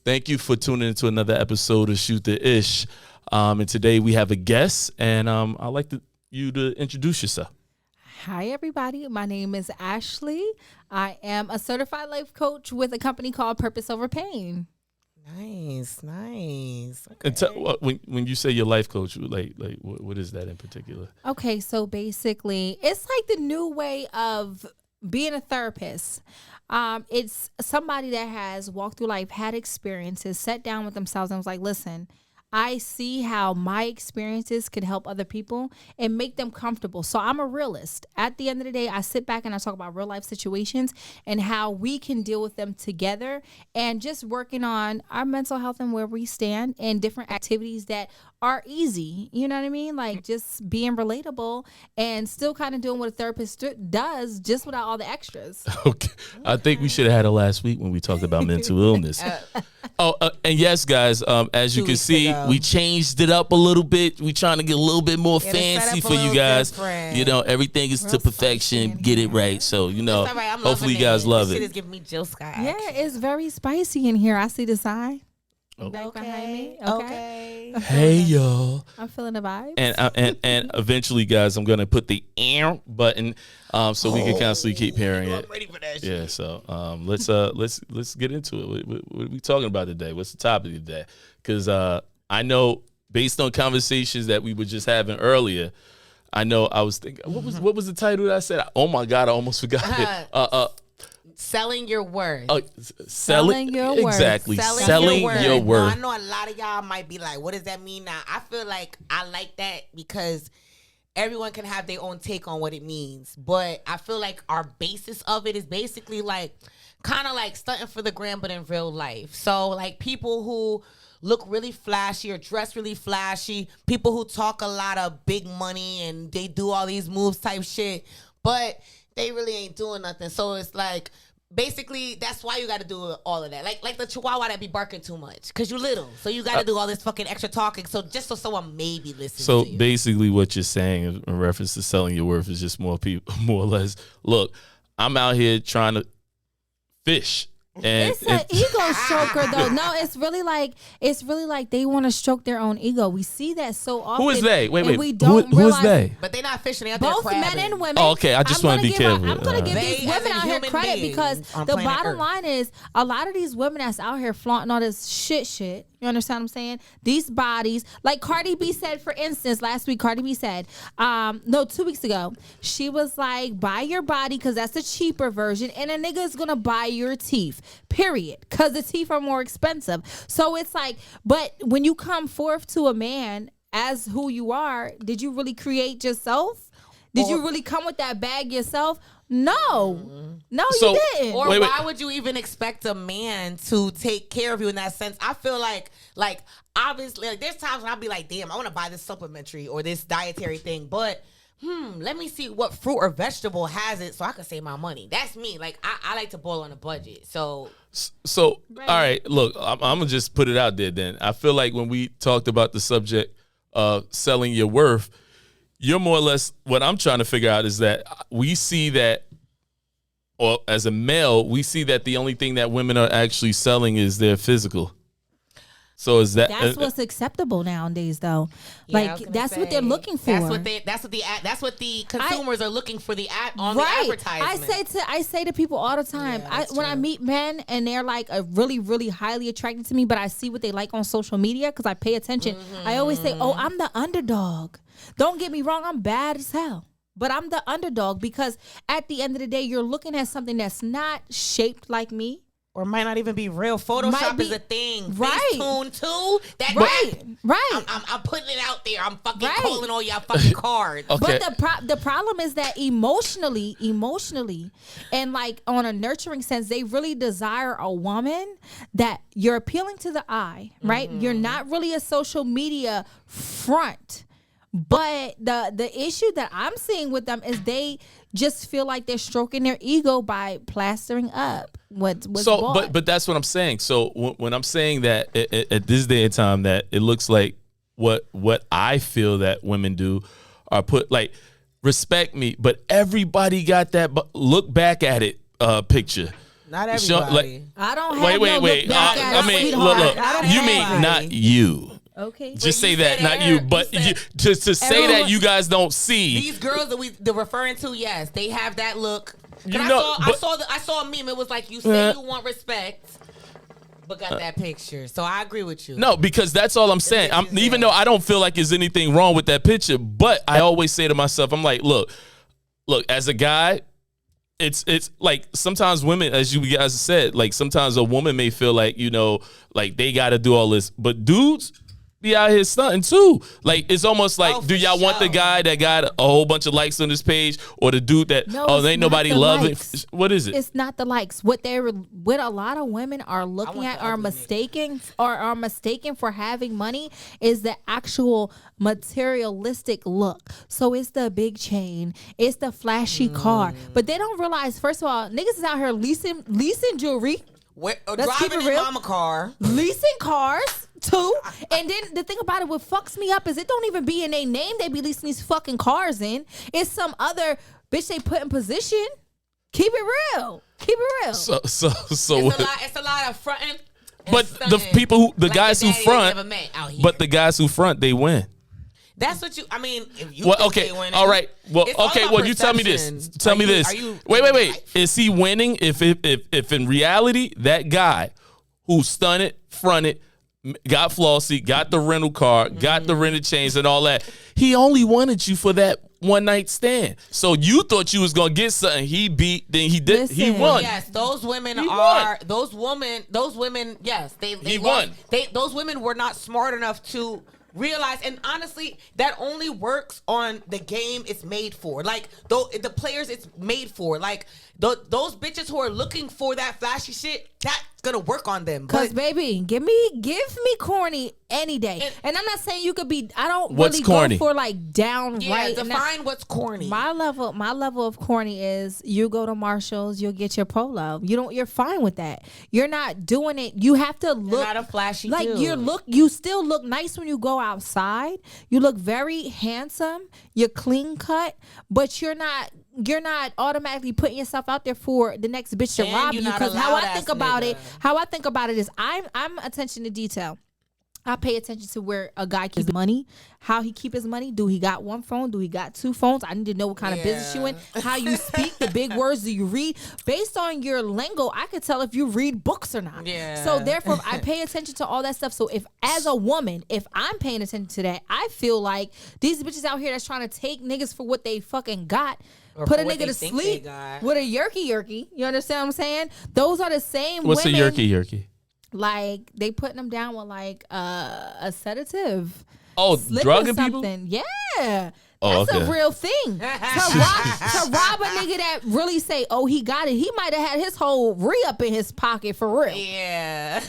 Thank you for tuning into another episode of Shoot the Ish. And today we have a guest, and I'd like you to introduce yourself. Hi, everybody. My name is Ashley. I am a certified life coach with a company called Purpose Over Pain. Nice. Okay. And when you say your life coach, like what is that in particular? Okay, so basically, it's like the new way of being a therapist. It's somebody that has walked through life, had experiences, sat down with themselves and was like, listen, I see how my experiences could help other people and make them comfortable. So I'm a realist. At the end of the day, I sit back and I talk about real life situations and how we can deal with them together, and just working on our mental health and where we stand and different activities that are easy. You know what I mean? Like just being relatable and still kind of doing what a therapist does, just without all the extras. Okay. I think we should have had it last week when we talked about mental illness. And yes, guys, as you can see, we changed it up a little bit. We trying to get a little bit more fancy for you guys. Different. You know, everything is to perfection. Get it right. So, you know, hopefully you guys love This it. shit is giving me Jill Scott. Yeah, it's very spicy in here. I see the sign. Okay. Right behind me. Okay. Hey, y'all. I'm feeling the vibe. And eventually, guys, I'm gonna put the button so we can constantly keep hearing it. I'm ready for that shit. Yeah. So let's get into it. What are we talking about today? What's the topic of that? Because I know based on conversations that we were just having earlier, I know I was thinking what was the title that I said? Oh my God, I almost forgot it. Selling your worth. Selling your worth. Exactly. Selling your worth. Now, I know a lot of y'all might be like, what does that mean now? I feel like I like that because everyone can have their own take on what it means. But I feel like our basis of it is basically like kind of like stunting for the gram, but in real life. So like people who look really flashy or dress really flashy, people who talk a lot of big money and they do all these moves type shit, but they really ain't doing nothing. So it's like, basically, that's why you got to do all of that. Like the chihuahua that be barking too much because you little. So you got to do all this fucking extra talking. So just so someone maybe listens to you. Basically what you're saying in reference to selling your worth is just more or less, look, I'm out here trying to fish. And it's an ego stroker though. No, it's really like they want to stroke their own ego. We see that so often. Who is they? Wait. We don't who is they? But they not fishing. They out there both crabbing. men and women. Oh, okay. I just want to be careful. I'm going to give these They women as out here human credit beings because on the planet bottom Earth. line is a lot of these women that's out here flaunting all this shit. You understand what I'm saying? These bodies, like Cardi B said, for instance, last week, Cardi B said, 2 weeks ago, she was like, buy your body because that's the cheaper version, and a nigga is going to buy your teeth, period, because the teeth are more expensive. So it's like, but when you come forth to a man as who you are, did you really create yourself? Did you really come with that bag yourself? No, you didn't. Or why would you even expect a man to take care of you in that sense? I feel like obviously, like, there's times when I'll be like, damn, I want to buy this supplementary or this dietary thing, but let me see what fruit or vegetable has it so I can save my money. That's me. Like, I like to boil on a budget. So all right, look, I'm gonna just put it out there. Then I feel like when we talked about the subject of selling your worth, you're more or less, what I'm trying to figure out is that we see that, or as a male, we see that the only thing that women are actually selling is their physical. So is that that's what's acceptable nowadays, though? Yeah, like that's what they're looking for. That's what the consumers are looking for the the advertisement. I say to people all the time, when I meet men and they're like really, really highly attracted to me, but I see what they like on social media because I pay attention. I always say, "Oh, I'm the underdog." Don't get me wrong, I'm bad as hell. But I'm the underdog because at the end of the day, you're looking at something that's not shaped like me. Or might not even be real. Photoshop is a thing. Right. Facetune too. Right. I'm putting it out there. I'm fucking calling all y'all fucking cards. Okay. But the problem is that emotionally, and like on a nurturing sense, they really desire a woman that you're appealing to the eye, right? Mm-hmm. You're not really a social media front. But the issue that I'm seeing with them is they just feel like they're stroking their ego by plastering up what's bought. But that's what I'm saying. So when I'm saying that at this day and time that it looks like what I feel that women do are put like respect me, but everybody got that look back at it picture. Not everybody. I don't have wait. I mean, look. You mean not you. Okay. Just say that, not you. But to say that you guys don't see. These girls that they're referring to, yes, they have that look. I saw a meme. It was like, you say you want respect, but got that picture. So I agree with you. No, because that's all I'm saying. Even though I don't feel like there's anything wrong with that picture, but I always say to myself, I'm like, look, as a guy, it's like sometimes women, as you guys said, like sometimes a woman may feel like, like they got to do all this, but dudes be out here stunting too. Like it's almost like, do y'all want the guy that got a whole bunch of likes on this page, or the dude that ain't nobody loving? What is it? It's not the likes. What a lot of women are looking at are mistaken for having money is the actual materialistic look. So it's the big chain, it's the flashy car, but they don't realize. First of all, niggas is out here leasing jewelry. Driving in mama car, leasing cars too. And then the thing about it, what fucks me up is it don't even be in their name. They be leasing these fucking cars in. It's some other bitch they put in position. Keep it real. So it's a lot of fronting. But the guys who front, but the guys who front, they win. That's what you. I mean, if you. Well, okay, all right. Well, okay. Well, you tell me this. Tell me this. Wait. Is he winning? If in reality that guy who stunted, fronted, got flossy, got the rental car, got the rented chains and all that, he only wanted you for that one night stand. So you thought you was gonna get something. He beat. Then he did. Listen, he won. Yes, those women Those women. Yes, they won. Those women were not smart enough to realize, and honestly, that only works on the game it's made for. Like the players it's made for. Like those bitches who are looking for that flashy shit, that's gonna work on them. Cause baby, give me corny any day. And I'm not saying you could be. I don't what's really corny? Go for like downright. Yeah, define what's corny. My level of corny is you go to Marshalls, you'll get your polo. You're fine with that. You're not doing it. You have to look. You're not a flashy like dude. You still look nice when you go outside. You look very handsome. You're clean cut, but you're not automatically putting yourself out there for the next bitch to rob you. Because how I think about it is I'm attention to detail. I pay attention to where a guy keeps money, how he keep his money. Do he got one phone? Do he got two phones? I need to know what kind of business you in, how you speak, the big words do you read. Based on your lingo, I could tell if you read books or not. Yeah. So therefore, I pay attention to all that stuff. So if, as a woman, if I'm paying attention to that, I feel like these bitches out here that's trying to take niggas for what they fucking got, or put a nigga to sleep with a yerky. You understand what I'm saying? Those are the same What's women. a yerky? Like they putting them down with like a sedative. Oh, drugging people? Yeah. That's a real thing. To rob a nigga that really say, oh, he got it. He might have had his whole re-up in his pocket for real. Yeah.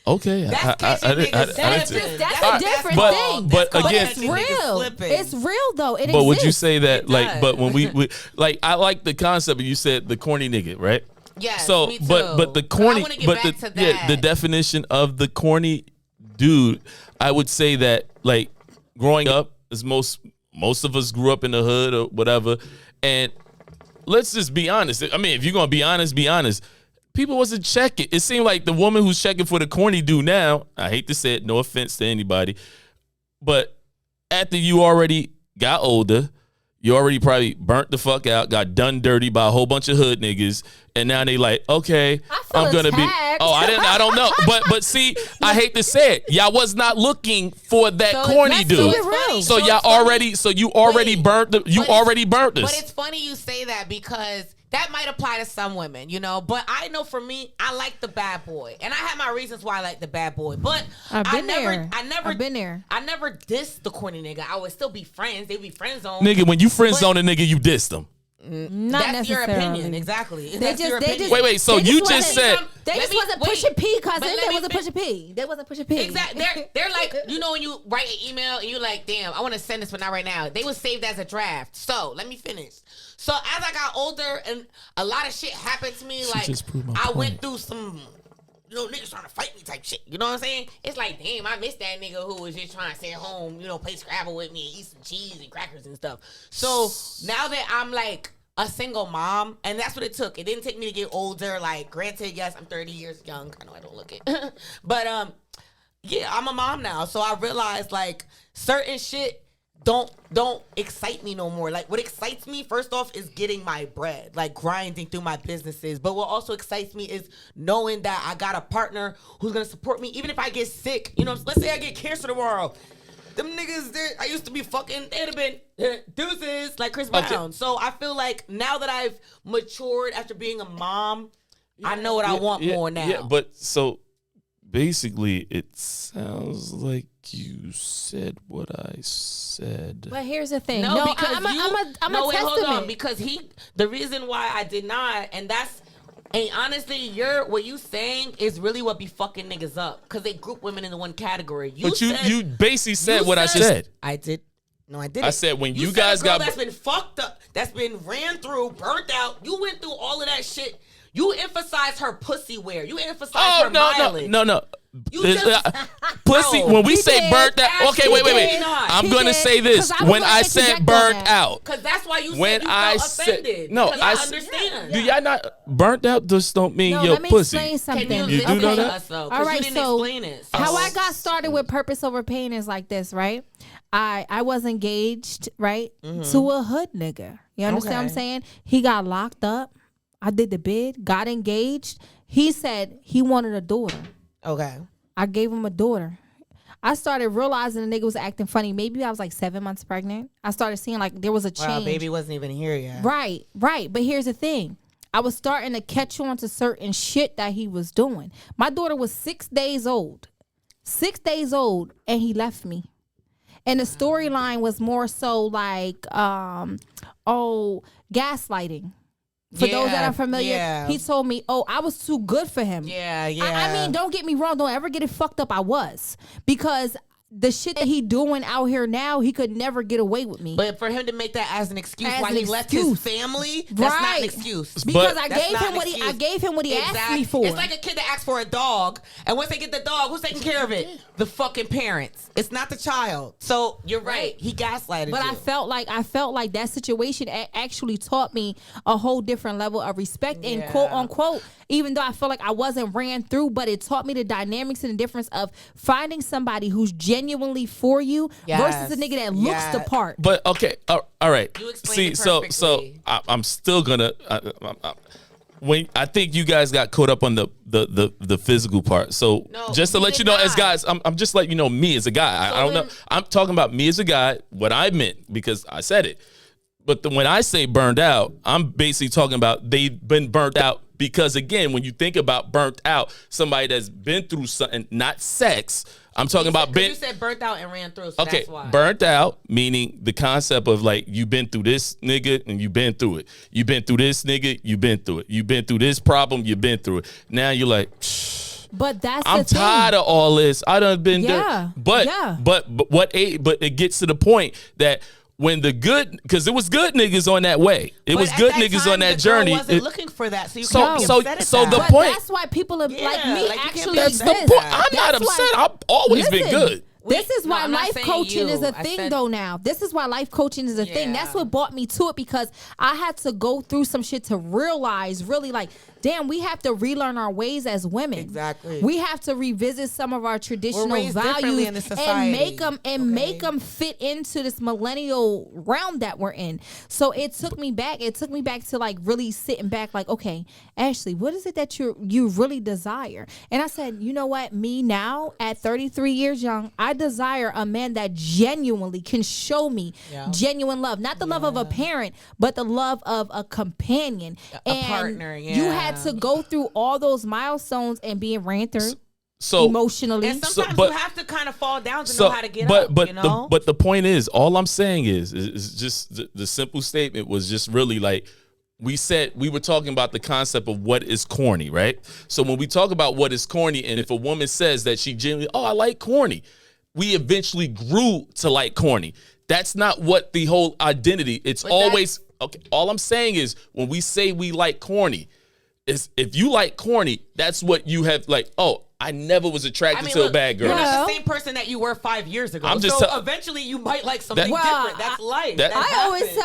Okay, that's a different thing. But again, it's real. It's real though. It but exists. Would you say that but when we like, I like the concept, and you said the corny nigga, right? Yes, so, me too. but the corny, the definition of the corny dude, I would say that like growing up, as most of us grew up in the hood or whatever, and let's just be honest. I mean, if you're gonna be honest, be honest. People wasn't checking. It seemed like the woman who's checking for the corny dude now, I hate to say it, no offense to anybody, but after you already got older, you already probably burnt the fuck out, got done dirty by a whole bunch of hood niggas, and now they like, okay, I'm gonna be. Oh, I don't know, but see, I hate to say it, y'all was not looking for that corny dude. So you already burnt this. But it's funny you say that because that might apply to some women, But I know for me, I like the bad boy, and I have my reasons why I like the bad boy. But I've been there. I never dissed the corny nigga. I would still be friends. They be friend zone. Nigga, when you friend zone a nigga, you dissed them. That's your opinion, exactly. Wait. So you just said they just wasn't pushing P, cousin. They wasn't pushing P. They wasn't pushing P. Exactly. They're like, when you write an email and you're like, damn, I want to send this, but not right now. They was saved as a draft. So let me finish. So as I got older and a lot of shit happened to me, like I went through some, niggas trying to fight me type shit. You know what I'm saying? It's like, damn, I miss that nigga who was just trying to stay home, play Scrabble with me and eat some cheese and crackers and stuff. So now that I'm like a single mom, and that's what it took. It didn't take me to get older. Like, granted, yes, I'm 30 years young. I know I don't look it, but yeah, I'm a mom now, so I realized like certain shit don't excite me no more. Like, what excites me first off is getting my bread, like grinding through my businesses. But what also excites me is knowing that I got a partner who's gonna support me even if I get sick. You know, let's say I get cancer tomorrow. Them niggas that I used to be fucking, they'd have been deuces like Chris Brown. Okay. So I feel like now that I've matured after being a mom, I know what I want more now. Yeah, but so basically, it sounds like you said what I said. But here's the thing. No, No, because I'm a wait, hold testament. on. Because the reason why I did not, and honestly, what you saying is really what be fucking niggas up. Because they group women into one category. You basically said what I said. I did. No, I didn't. I said when you said guys a girl got that's been fucked up, that's been ran through, burnt out. You went through all of that shit. You emphasize her pussy wear. You emphasize her mileage. No. You just, Pussy. No, when we he say did. burnt out, okay, He wait. did not. I'm He gonna did. say this. 'Cause I was When gonna I interject said on burnt that. out, because that's why you when said you I felt offended. no, Because I understand. do y'all not burnt out? Just don't mean No, your let me pussy. explain something. Can you You do explain know to that? us though? All Because right, you didn't so explain it. how I got started with Purpose Over Pain is like this, right? I was engaged, right, to a hood nigga. You understand what I'm Okay. saying? He got locked up. I did the bid, got engaged. He said he wanted a daughter. Okay. I gave him a daughter. I started realizing the nigga was acting funny. Maybe I was like 7 months pregnant. I started seeing like there was a change. Wow, baby wasn't even here yet. Right. But here's the thing. I was starting to catch on to certain shit that he was doing. My daughter was 6 days old. 6 days old, and he left me. And the storyline was more so like, gaslighting. For those that are familiar, he told me, I was too good for him. Yeah. I mean, don't get me wrong. Don't ever get it fucked up. I was. Because the shit that he doing out here now, he could never get away with me. But for him to make that as an excuse As why an he left his excuse. family, that's not an Right. excuse. Because But- I That's gave not him an what excuse. I gave him what he asked me for. It's like a kid that asks for a dog, and once they get the dog, who's taking care of it? The fucking parents. It's not the child. So you're right. He gaslighted But you. I felt like that situation actually taught me a whole different level of respect and Yeah. quote unquote, even though I felt like I wasn't ran through, but it taught me the dynamics and the difference of finding somebody who's genuinely for you versus a nigga that looks the part. But okay, all right. You explained See, it so perfectly. I'm still gonna. When I think you guys got caught up on the physical part. So No, just to we let you did know, as not. guys, I'm just letting you know me as a guy. I don't know. when- I'm talking about me as a guy. What I meant because I said it. But when I say burned out, I'm basically talking about they've been burnt out because again, when you think about burnt out, somebody that's been through something, not sex. I'm talking about you said burnt out and ran through, so okay, that's why. burnt out, meaning the concept of like you've been through this nigga and you've been through it. You've been through this nigga, you've been through it. You've been through this problem, you've been through it. Now you're like, But that's I'm the thing. tired of all this. I done been Yeah, there. But yeah. but it gets to the point that when the good, because it was good niggas on that way. It But was at good that niggas time, on that the girl journey. wasn't looking for that, so you So- can't be so- upset at so that. the But point- that's why people are like me like, you can't actually be That's the upset. point. That's I'm not That's upset. why- I've always been Listen, good. This is why I'm not life saying coaching you. is a I thing said- though now. This is why life coaching is a thing. That's Yeah. what brought me to it because I had to go through some shit to realize really like, damn, we have to relearn our ways as women. Exactly. We have to revisit some of our traditional raised differently values in this and society, make them fit into this millennial realm that we're in. So it took me back. It took me back to like really sitting back like, okay, Ashley, what is it that you really desire? And I said, you know what? Me now at 33 years young, I desire a man that genuinely can show me genuine love. Not the love of a parent, but the love of a companion. A partner, You had to go through all those milestones and being ran through So emotionally. And sometimes but- you have to kind of fall down to know how to get up. but You know? the point is, all I'm saying is just the simple statement was just really like we were talking about the concept of what is corny, right? So when we talk about what is corny, and if a woman says that she genuinely, I like corny, we eventually grew to like corny. That's not what the whole identity. It's always okay. All I'm saying is when we say we like corny, is if you like corny, that's what you have like. Oh, I never was attracted to a look, bad girl. You're Well- not the same person that you were 5 years ago. I'm just so tell- eventually you might like something That- Well, different. That's life. that- That I always happens.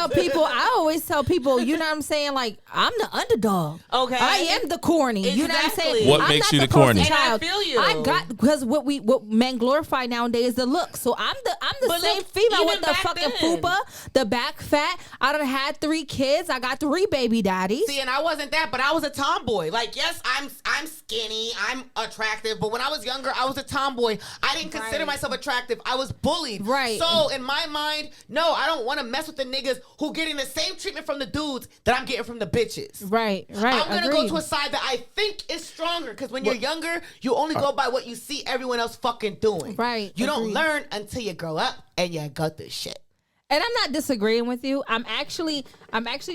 tell people, you know what I'm saying? Like, I'm the underdog. Okay. I am the corny. You know what I'm saying? Exactly. What I'm makes not you the poster corny? And I child. feel you. I got, because what men glorify nowadays is the look. So I'm the But same look, female even with the back fucking then. fupa, the back fat. I done had 3 kids. I got 3 baby daddies. See, and I wasn't that, but I was a tomboy. Like, yes, I'm skinny, I'm attractive, but when I was younger, I was a tomboy. I didn't consider Right. myself attractive. I was bullied. Right. So in my mind, no, I don't want to mess with the niggas who getting the same treatment from the dudes that I'm getting from the bitches. Right. I'm gonna agreed. go to a side that I think is stronger because when you're younger, you only go by what you see everyone else fucking doing. Right, You don't agreed. learn until you grow up and you got this shit. And I'm not disagreeing with you. I'm actually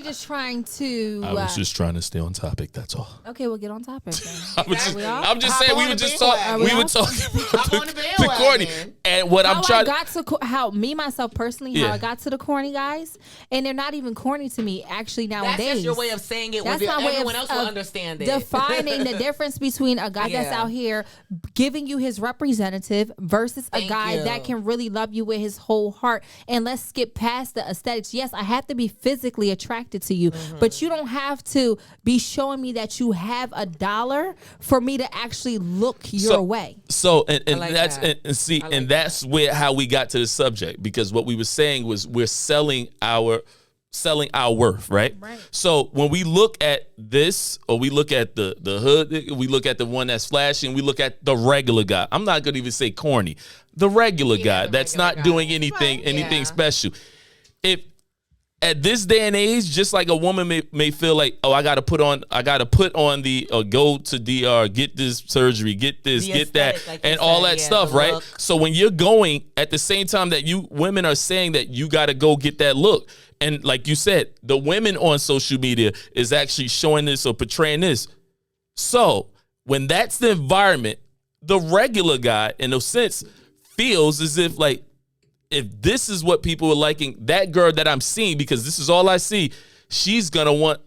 just trying to. I was just trying to stay on topic. That's all. Okay, we'll get on topic then. Exactly. I'm just Hop saying we on were the just bandwagon. talking. We were Are talking Hop about on the the corny, bandwagon. and what I'm How trying. I got to how me myself personally how Yeah. I got to the corny guys, and they're not even corny to me actually nowadays. That's just your way of saying it. That's When my way everyone of, else will of understand it. defining the difference between a guy that's Yeah. out here giving you his representative versus a Thank guy you. that can really love you with his whole heart. And let's skip past the aesthetics. Yes, I have to be physically attracted to you, Mm-hmm. but you don't have to be showing me that you have a dollar for me to actually look your way. So and like that's that. and see I like and that's where how we got to the subject, because what we were saying was we're selling our worth, right? Right. So when we look at this, or we look at the hood, we look at the one that's flashing, we look at the regular guy. I'm not gonna even say corny. The regular guy the that's regular not guy. doing anything Right, anything yeah. special. If at this day and age, just like a woman may feel like, oh, I gotta put on the go to DR, get this surgery, get this, The get that, aesthetic, like you and all said, that yeah, stuff, the right? look. So when you're going at the same time that you women are saying that you gotta go get that look, and like you said, the women on social media is actually showing this or portraying this. So when that's the environment, the regular guy, in a sense, feels as if like, if this is what people are liking, that girl that I'm seeing, because this is all I see, she's gonna want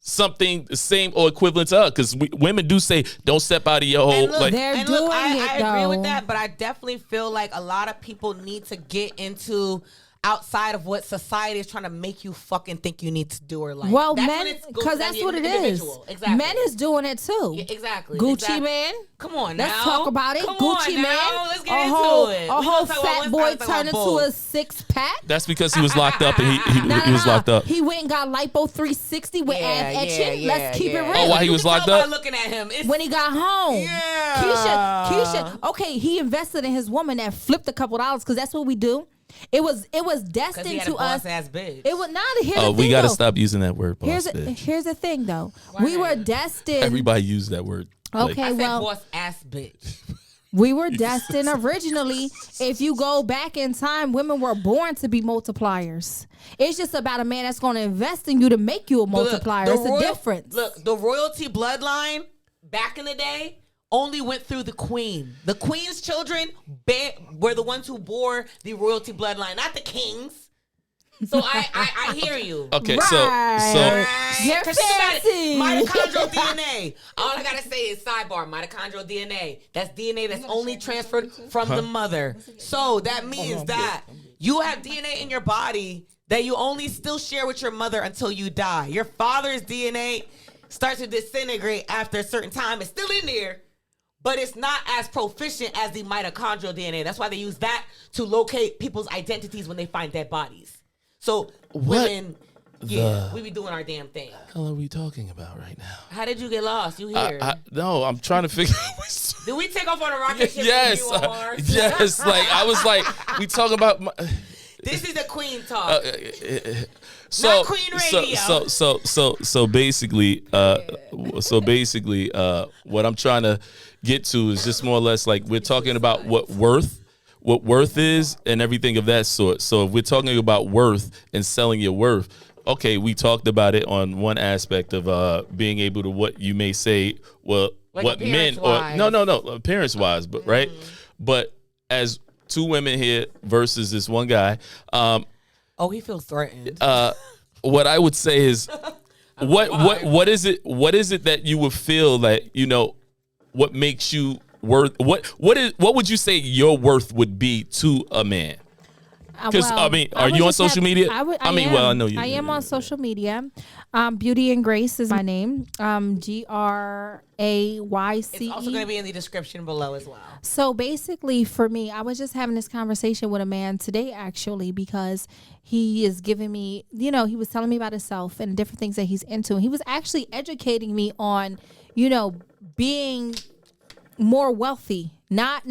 something the same or equivalent to her. Because women do say, "Don't step out of your hole." And look, Like, They're and look, doing I it, agree though. with that, but I definitely feel like a lot of people need to get into outside of what society is trying to make you fucking think you need to do or like. Well, That's men, when it's goes because to that's the what it is. individual. Exactly. Men is doing it too. Yeah, exactly. Gucci exactly. man. Come on Let's now. talk about it. Come Gucci on man. now. Let's get a into whole, it. A We whole gonna talk about fat one boy side, talk about turned into both. a 6-pack. that's because he was locked up and he was locked up. He went and got lipo 360 with ab etching. Let's keep it real. Oh, while he You was can locked tell by up? looking at him. It's When he got home, Yeah. Keisha. Okay, he invested in his woman that flipped a couple dollars because that's what we do. It was because destined he had a to us. boss ass bitch. It was not. Here's Oh, the we thing, gotta though. stop using that word, boss Here's bitch. here's the thing though. We were destined. Everybody use that word. Like, Okay, I said well, boss ass bitch. we were destined originally. If you go back in time, women were born to be multipliers. It's just about a man that's going to invest in you to make you a multiplier. It's a difference. Look, the royalty bloodline back in the day only went through the queen. The queen's children were the ones who bore the royalty bloodline, not the kings. So I hear you. okay, Right. You're 'Cause think about it, fancy. mitochondrial DNA. All I gotta say is sidebar: mitochondrial DNA. That's DNA that's only transferred from the mother. So that means that you have DNA in your body that you only still share with your mother until you die. Your father's DNA starts to disintegrate after a certain time. It's still in there, but it's not as proficient as the mitochondrial DNA. That's why they use that to locate people's identities when they find dead bodies. So women, we be doing our damn thing. what the hell are we talking about right now? How did you get lost? You here? No, I'm trying to figure out. Did we take off on a rocket ship? Yes, From you on Mars? yes. Like I was like, we talk about. This is the queen talk. So, Not Queen Radio. So basically, what I'm trying to get to is just more or less like we're talking about what worth is and everything of that sort. So if we're talking about worth and selling your worth, okay, we talked about it on one aspect of being able to what you may say, well, Like what men or appearance-wise. appearance wise, but right, but as two women here versus this one guy. Oh, he feels threatened. What I would say is, what is it that you would feel that what makes you worth? What would you say your worth would be to a man? Because Well, I mean, are you on social media? I mean, am. well, I know you. I am on social media. Beauty and Grace is my name. GRAYCE. It's also going to be in the description below as well. So basically, for me, I was just having this conversation with a man today, actually, because he is giving me, he was telling me about himself and different things that he's into. And he was actually educating me on, being more wealthy, not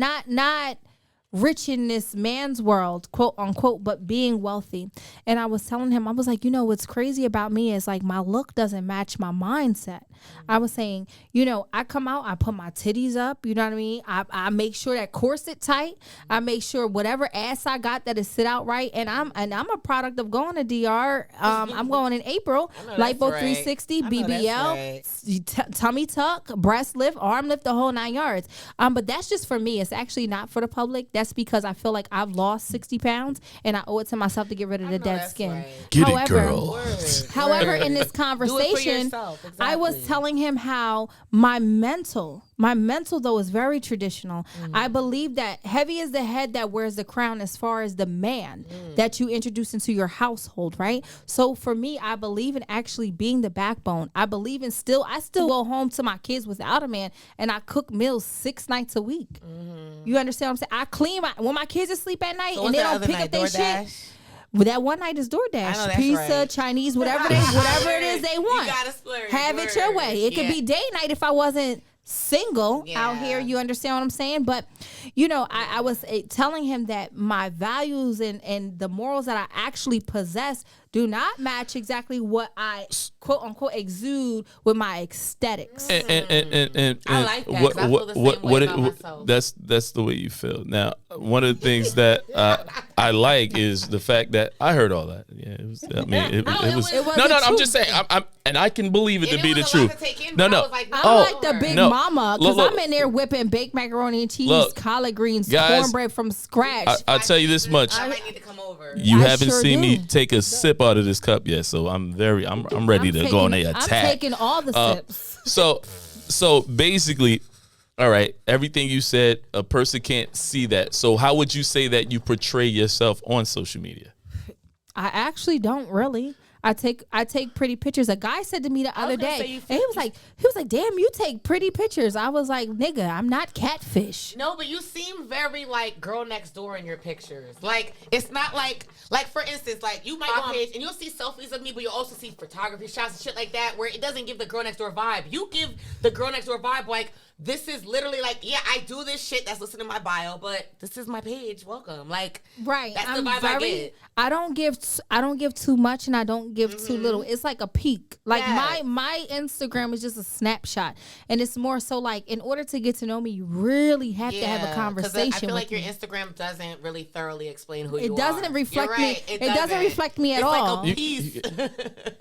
rich in this man's world, quote unquote, but being wealthy. And I was telling him, I was like, what's crazy about me is like my look doesn't match my mindset. I was saying, I come out, I put my titties up, you know what I mean? I make sure that corset tight. I make sure whatever ass I got that is sit out right. And I'm a product of going to DR. I'm going in April. Lipo 360, BBL, tummy tuck, breast lift, arm lift, the whole 9 yards. But that's just for me. It's actually not for the public. That's because I feel like I've lost 60 pounds and I owe it to myself to get rid of the dead skin. Right. Get it, girl. However, in this conversation, yourself, exactly. I was telling him how my mental though is very traditional. I believe that heavy is the head that wears the crown as far as the man that you introduce into your household, right? So for me, I believe in actually being the backbone. I believe in I still go home to my kids without a man and I cook meals 6 nights a week. You understand what I'm saying? I clean when my kids are asleep at night and they don't pick up their shit. Well, that one night is DoorDash, pizza, right. Chinese, whatever it is they want. You gotta splurge. Have it your way. It could be day night if I wasn't single out here. You understand what I'm saying? But I was telling him that my values and the morals that I actually possess do not match exactly what I quote unquote exude with my aesthetics. And I like that. I feel the same way about myself. That's the way you feel. Now, one of the things that I like is the fact that I heard all that. Yeah, it was. I mean, it was. No. I'm just saying. And I can believe it to be the truth. No. I'm like the big mama because I'm in there whipping baked macaroni and cheese, collard greens, cornbread from scratch. I'll tell you this much. I might need to come over. You haven't seen me take a sip out of this cup yet, so I'm ready to go on a attack. I'm taking all the sips. So basically, all right, everything you said, a person can't see that. So how would you say that you portray yourself on social media? I actually don't really. I take pretty pictures. A guy said to me the other day, and he was like, "Damn, you take pretty pictures." I was like, "Nigga, I'm not catfish." No, but you seem very like girl next door in your pictures. Like it's not like for instance, like you might go on page and you'll see selfies of me, but you'll also see photography shots and shit like that, where it doesn't give the girl next door vibe. You give the girl next door vibe like this is literally like, yeah, I do this shit that's listed in my bio, but this is my page. Welcome, like right. That's the vibe I get. I don't give too much and I don't give too little. It's like a peak. Like my Instagram is just a snapshot, and it's more so like in order to get to know me, you really have to have a conversation. I feel like your Instagram doesn't really thoroughly explain who you are. It doesn't reflect me. It doesn't reflect me at all. Like a piece.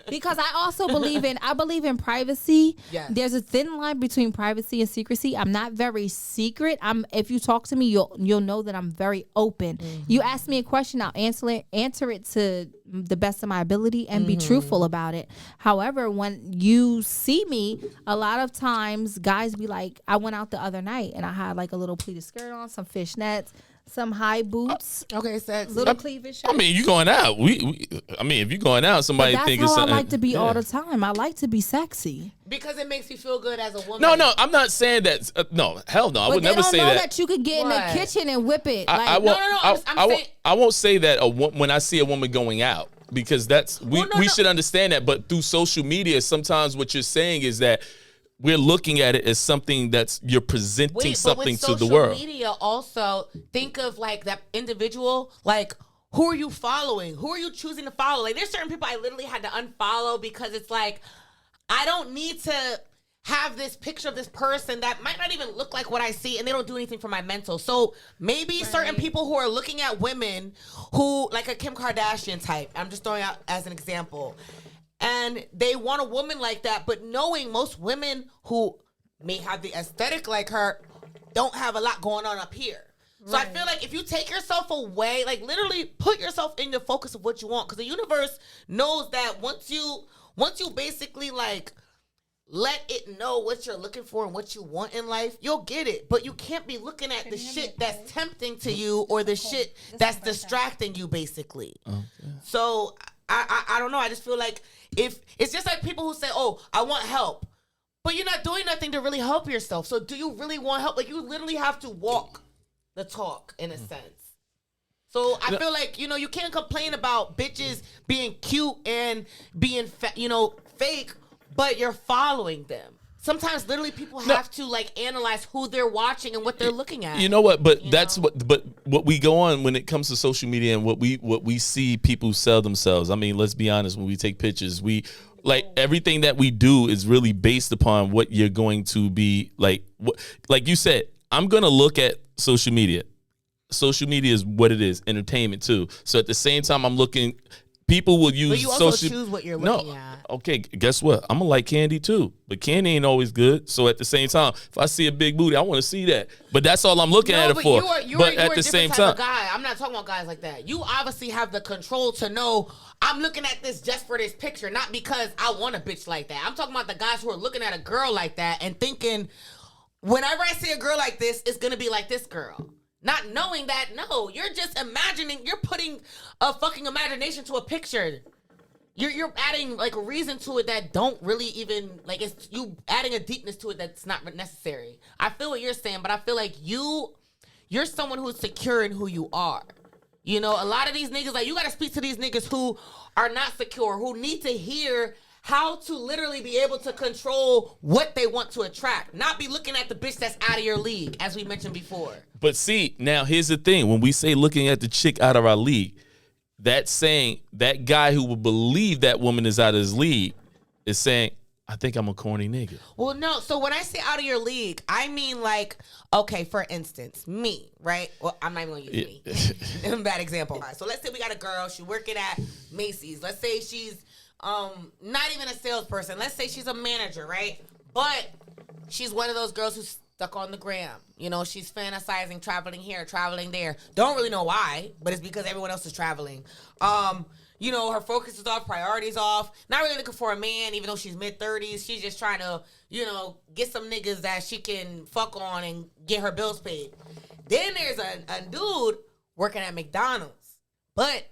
Because I also believe in privacy. Yes. There's a thin line between privacy and secrecy. I'm not very secret. If you talk to me, you'll know that I'm very open. You ask me a question, I'll answer it to the best of my ability and be truthful about it. However, when you see me, a lot of times guys be like, I went out the other night and I had like a little pleated skirt on, some fishnets, some high boots. Okay, sex. Little cleavage shirt. I mean, you going out. I mean, if you're going out, somebody think it's something. That's how I like to be all the time. I like to be sexy. Because it makes you feel good as a woman. No, I'm not saying that. No, hell no. I would never say that. They don't know that you could get in the kitchen and whip it. I won't say that when I see a woman going out, because we should understand that. But through social media, sometimes what you're saying is that we're looking at it as something that's you're presenting something to the world. Social media also, think of like that individual, like who are you following? Who are you choosing to follow? Like there's certain people I literally had to unfollow because it's like I don't need to have this picture of this person that might not even look like what I see, and they don't do anything for my mental. So maybe certain people who are looking at women who, like a Kim Kardashian type, I'm just throwing out as an example, and they want a woman like that, but knowing most women who may have the aesthetic like her don't have a lot going on up here. So I feel like if you take yourself away, like literally put yourself in the focus of what you want, because the universe knows that once you basically like let it know what you're looking for and what you want in life, you'll get it. But you can't be looking at the shit that's tempting to you or the shit that's distracting you, basically. So I don't know. I just feel like if it's just like people who say, "Oh, I want help," but you're not doing nothing to really help yourself. So do you really want help? Like, you literally have to walk the talk in a sense. So I feel like, you can't complain about bitches being cute and being fake, but you're following them. Sometimes literally people have to like analyze who they're watching and what they're looking at. You know what? But what we go on when it comes to social media and what we see people sell themselves. I mean, let's be honest. When we take pictures, we like everything that we do is really based upon what you're going to be like. Like you said, I'm gonna look at social media. Social media is what it is, entertainment too. So at the same time, I'm looking. People will use but you also choose what you're looking at. Okay, guess what? I'm gonna like candy too, but candy ain't always good. So at the same time, if I see a big booty, I want to see that. But that's all I'm looking at it for. But at the same time, guy. I'm not talking about guys like that. You obviously have the control to know I'm looking at this just for this picture, not because I want a bitch like that. I'm talking about the guys who are looking at a girl like that and thinking, whenever I see a girl like this, it's gonna be like this girl. Not knowing that, no, you're just imagining, you're putting a fucking imagination to a picture. You're adding like a reason to it that don't really even, like, it's you adding a deepness to it that's not necessary. I feel what you're saying, but I feel like you're someone who's secure in who you are. A lot of these niggas, like, you gotta speak to these niggas who are not secure, who need to hear how to literally be able to control what they want to attract. Not be looking at the bitch that's out of your league, as we mentioned before. But see, now here's the thing. When we say looking at the chick out of our league, that's saying that guy who would believe that woman is out of his league is saying, I think I'm a corny nigga. Well, no. So when I say out of your league, I mean like, okay, for instance, me, right? Well, I'm not even going to use me. Bad example. Right, so let's say we got a girl. She's working at Macy's. Let's say she's not even a salesperson. Let's say she's a manager, right? But she's one of those girls who's stuck on the gram. She's fantasizing, traveling here, traveling there. Don't really know why, but it's because everyone else is traveling. Her focus is off, priorities off. Not really looking for a man, even though she's mid-30s. She's just trying to, get some niggas that she can fuck on and get her bills paid. Then there's a dude working at McDonald's, but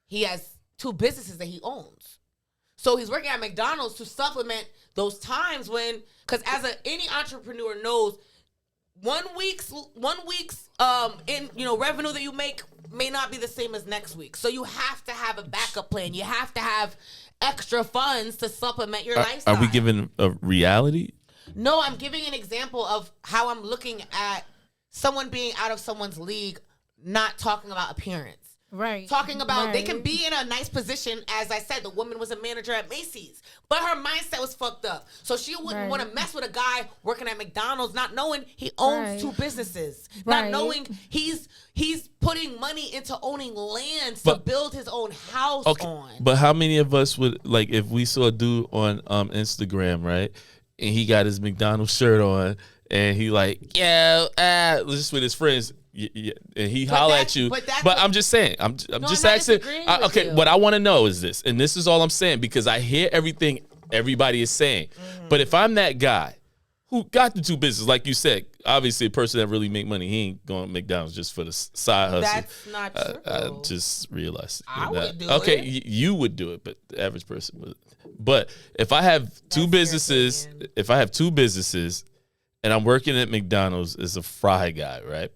he has 2 businesses that he owns. So he's working at McDonald's to supplement those times when, because any entrepreneur knows, one week's in revenue that you make may not be the same as next week. So you have to have a backup plan. You have to have extra funds to supplement your lifestyle. Are we giving a reality? No, I'm giving an example of how I'm looking at someone being out of someone's league, not talking about appearance. Right. Talking about they can be in a nice position. As I said, the woman was a manager at Macy's, but her mindset was fucked up. So she wouldn't want to mess with a guy working at McDonald's, not knowing he owns 2 businesses, not knowing he's putting money into owning land to build his own house on. But how many of us would, like, if we saw a dude on Instagram, right, and he got his McDonald's shirt on, and he like, just with his friends. Yeah, and he holler at you, but I'm just saying, I'm just asking. Okay, what I want to know is this, and this is all I'm saying because I hear everything everybody is saying. But if I'm that guy who got the 2 businesses, like you said, obviously a person that really make money, he ain't going to McDonald's just for the side hustle. That's not true. I just realized. I would do it. You would do it, but the average person would. But if I have 2 businesses, and I'm working at McDonald's as a fry guy, right?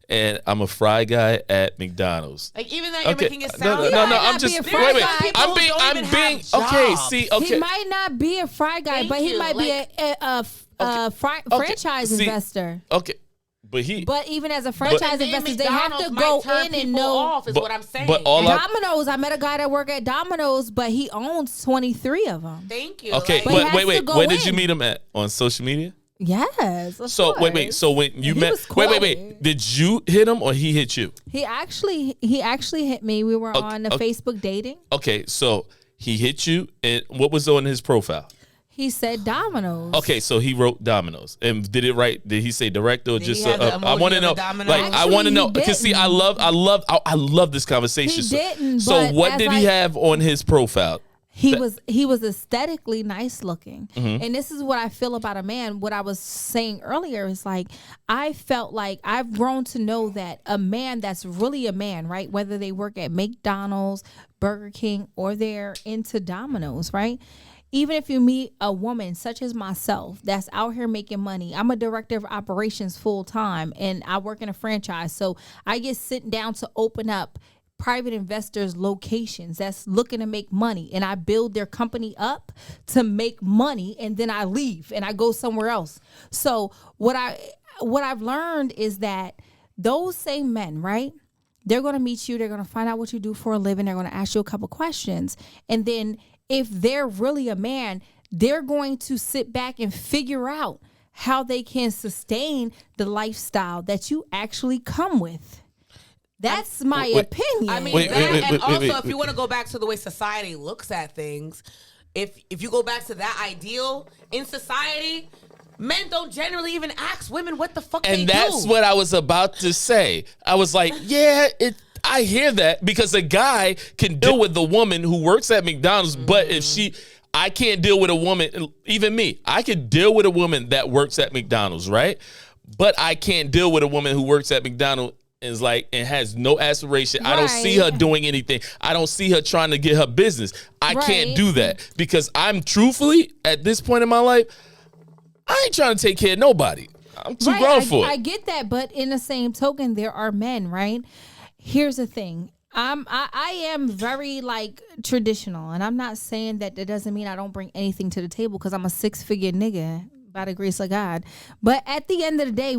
And I'm a fry guy at McDonald's. Like, even though you're making it sound no, I'm just wait. I'm being okay. See, okay. He might not be a fry guy, but he might be a franchise investor. Okay. But even as a franchise investor, they have to go in and know. Off is what I'm saying. But Domino's, I met a guy that worked at Domino's, but he owns 23 of them. Thank you. Okay, but wait. Where did you meet him at? On social media? Yes. So wait. So when you met, wait. Did you hit him or he hit you? He actually hit me. We were on the Facebook dating. Okay, so he hit you, and what was on his profile? He said Domino's. Okay, so he wrote Domino's, and did it right? Did he say director or just? I want to know. Like, I want to know because see, I love this conversation. He didn't. So what did he have on his profile? he was aesthetically nice looking. And this is what I feel about a man. What I was saying earlier is like, I felt like I've grown to know that a man that's really a man, right? Whether they work at McDonald's, Burger King, or they're into Domino's, right? Even if you meet a woman such as myself that's out here making money, I'm a director of operations full time and I work in a franchise. So I get sitting down to open up private investors locations that's looking to make money, and I build their company up to make money, and then I leave and I go somewhere else. So what I've learned is that those same men, right? They're going to meet you. They're going to find out what you do for a living. They're going to ask you a couple questions. And then if they're really a man, they're going to sit back and figure out how they can sustain the lifestyle that you actually come with. That's my opinion. I mean, if you want to go back to the way society looks at things, if you go back to that ideal in society, men don't generally even ask women what the fuck they do. And that's what I was about to say. I was like, I hear that, because a guy can deal with the woman who works at McDonald's, but if I can't deal with a woman, even me, I can deal with a woman that works at McDonald's, right? But I can't deal with a woman who works at McDonald's and has no aspiration. Right. I don't see her doing anything. I don't see her trying to get her business. I can't do that, because I'm truthfully, at this point in my life, I ain't trying to take care of nobody. I'm too grown for it. I get that, but in the same token, there are men, right? Here's the thing. I am very like traditional, and I'm not saying that doesn't mean I don't bring anything to the table, because I'm a 6-figure nigga by the grace of God. But at the end of the day,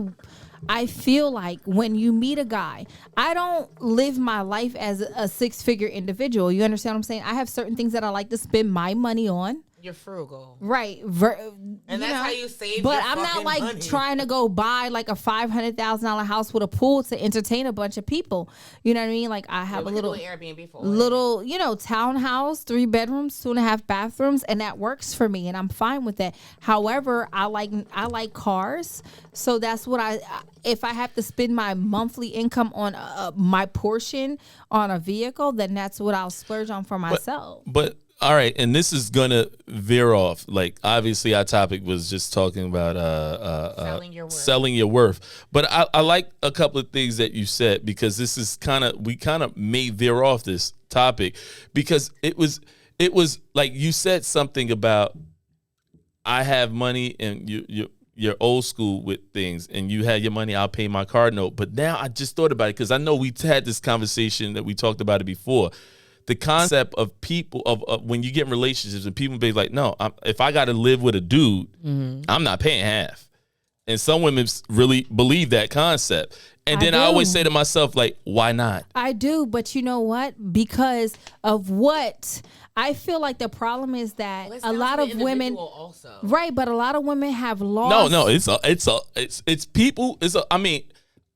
I feel like when you meet a guy, I don't live my life as a 6-figure individual. You understand what I'm saying? I have certain things that I like to spend my money on. You're frugal. Right. And that's how you save But your I'm not like money. trying to go buy like a $500,000 house with a pool to entertain a bunch of people. You know what I mean? Like I have a little Airbnb for townhouse, 3 bedrooms, 2.5 bathrooms, and that works for me, and I'm fine with that. However, I like cars, so that's what if I have to spend my monthly income on my portion on a vehicle, then that's what I'll splurge on for myself. But all right, and this is gonna veer off. Like, obviously, our topic was just talking about selling your worth. But I like a couple of things that you said, because this is we kind of may veer off this topic, because it was like you said something about, I have money and you're old school with things, and you had your money, I'll pay my car note. But now I just thought about it, because I know we had this conversation that we talked about it before. The concept of people of when you get in relationships and people be like, no, if I got to live with a dude, I'm not paying half. And some women really believe that concept. And then I always say to myself, like, why not? I do, but you know what? Because of what I feel like the problem is that a lot of women, also. Right? But a lot of women have lost. No, it's people. I mean,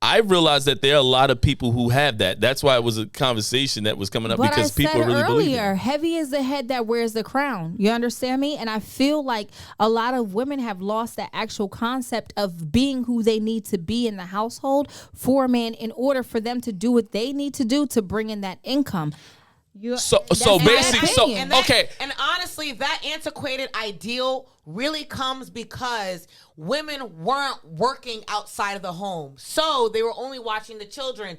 I realized that there are a lot of people who have that. That's why it was a conversation that was coming up, because people really believe it. Heavy is the head that wears the crown. You understand me? And I feel like a lot of women have lost that actual concept of being who they need to be in the household for a man in order for them to do what they need to do to bring in that income. Okay. And honestly, that antiquated ideal really comes because women weren't working outside of the home. So they were only watching the children.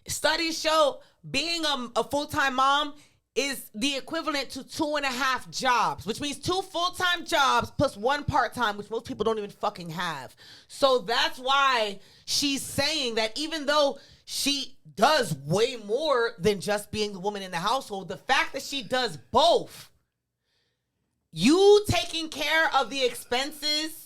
Studies show being a full-time mom is the equivalent to 2.5 jobs, which means 2 full-time jobs plus 1 part-time, which most people don't even fucking have. So that's why she's saying that even though she does way more than just being the woman in the household, the fact that she does both, you taking care of the expenses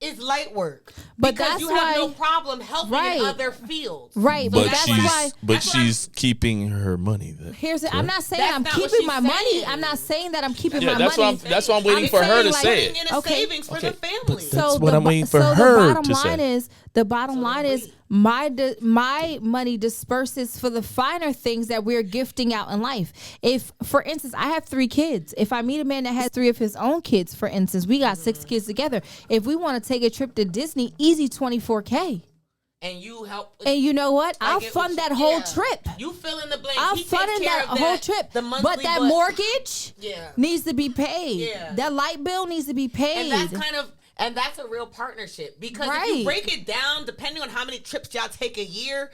is light work. But because that's you have why, no problem helping in other fields. Right. But she's keeping her money there. I'm not saying I'm keeping my money. I'm not saying that I'm keeping my money. That's why I'm waiting for her to say it. Savings for the family. That's what I'm waiting for her to say. The bottom line is my money disperses for the finer things that we're gifting out in life. If, for instance, I have 3 kids. If I meet a man that has 3 of his own kids, for instance, we got 6 kids together. If we want to take a trip to Disney, easy $24K. and you help. And you know what? I'll get fund what that you- whole yeah. trip. You fill in the blank. I'll He fund takes in care that of whole trip. The monthly, But that mortgage Yeah. needs to be paid. Yeah. That light bill needs to be paid. And that's a real partnership, because if Right. you break it down, depending on how many trips y'all take a year,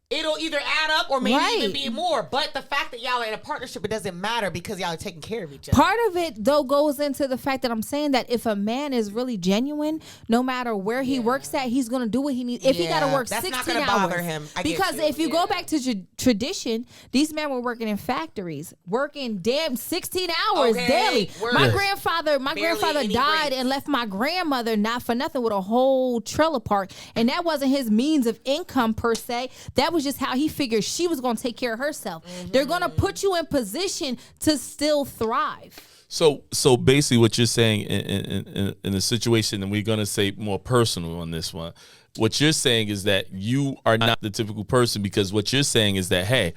it'll either add up or maybe Right. even be more. But the fact that y'all are in a partnership, it doesn't matter because y'all are taking care of each other. Part of it, though, goes into the fact that I'm saying that if a man is really genuine, no matter where he works at, he's going to do what he needs. If he got to work that's 16 not gonna hours. bother him. I get Because you. if you go Yeah. back to tradition, these men were working in factories, working damn 16 hours Okay, daily. word. My Yes. grandfather any died breaks. and left my grandmother not for nothing with a whole trailer park. And that wasn't his means of income per se. That was just how he figured she was going to take care of herself. They're going to put you in position to still thrive. So basically, what you're saying in a situation, and we're gonna say more personal on this one. What you're saying is that you are not the typical person, because what you're saying is that, hey,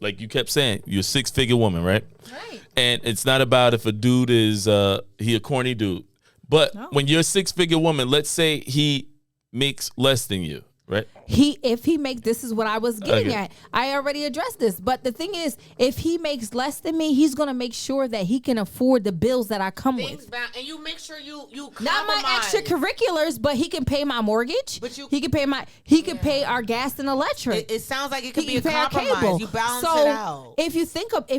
like you kept saying, you're a 6-figure woman, right? Right. And it's not about if a dude is he a corny dude, but when you're a 6-figure woman, let's say he makes less than you, right? This is what I was getting at. I already addressed this, but the thing is, if he makes less than me, he's gonna make sure that he can afford the bills that I come with. And you make sure you Not my compromise. extracurriculars, but he can pay my mortgage. But you- he can pay our gas and electric. It sounds like it could He be a can pay our compromise. cable. You balance so it out. if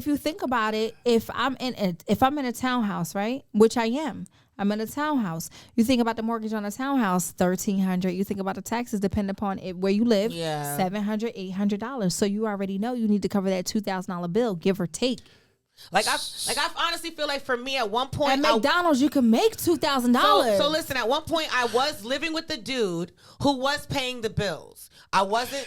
you think about it, if I'm in a townhouse, right, which I am. I'm in a townhouse. You think about the mortgage on a townhouse, $1,300. You think about the taxes, depending upon where you live, Yeah. $700, $800. So you already know you need to cover that $2,000 bill, give or take. I honestly feel like for me at one point At McDonald's, you can make $2,000. So listen, at one point I was living with the dude who was paying the bills. I wasn't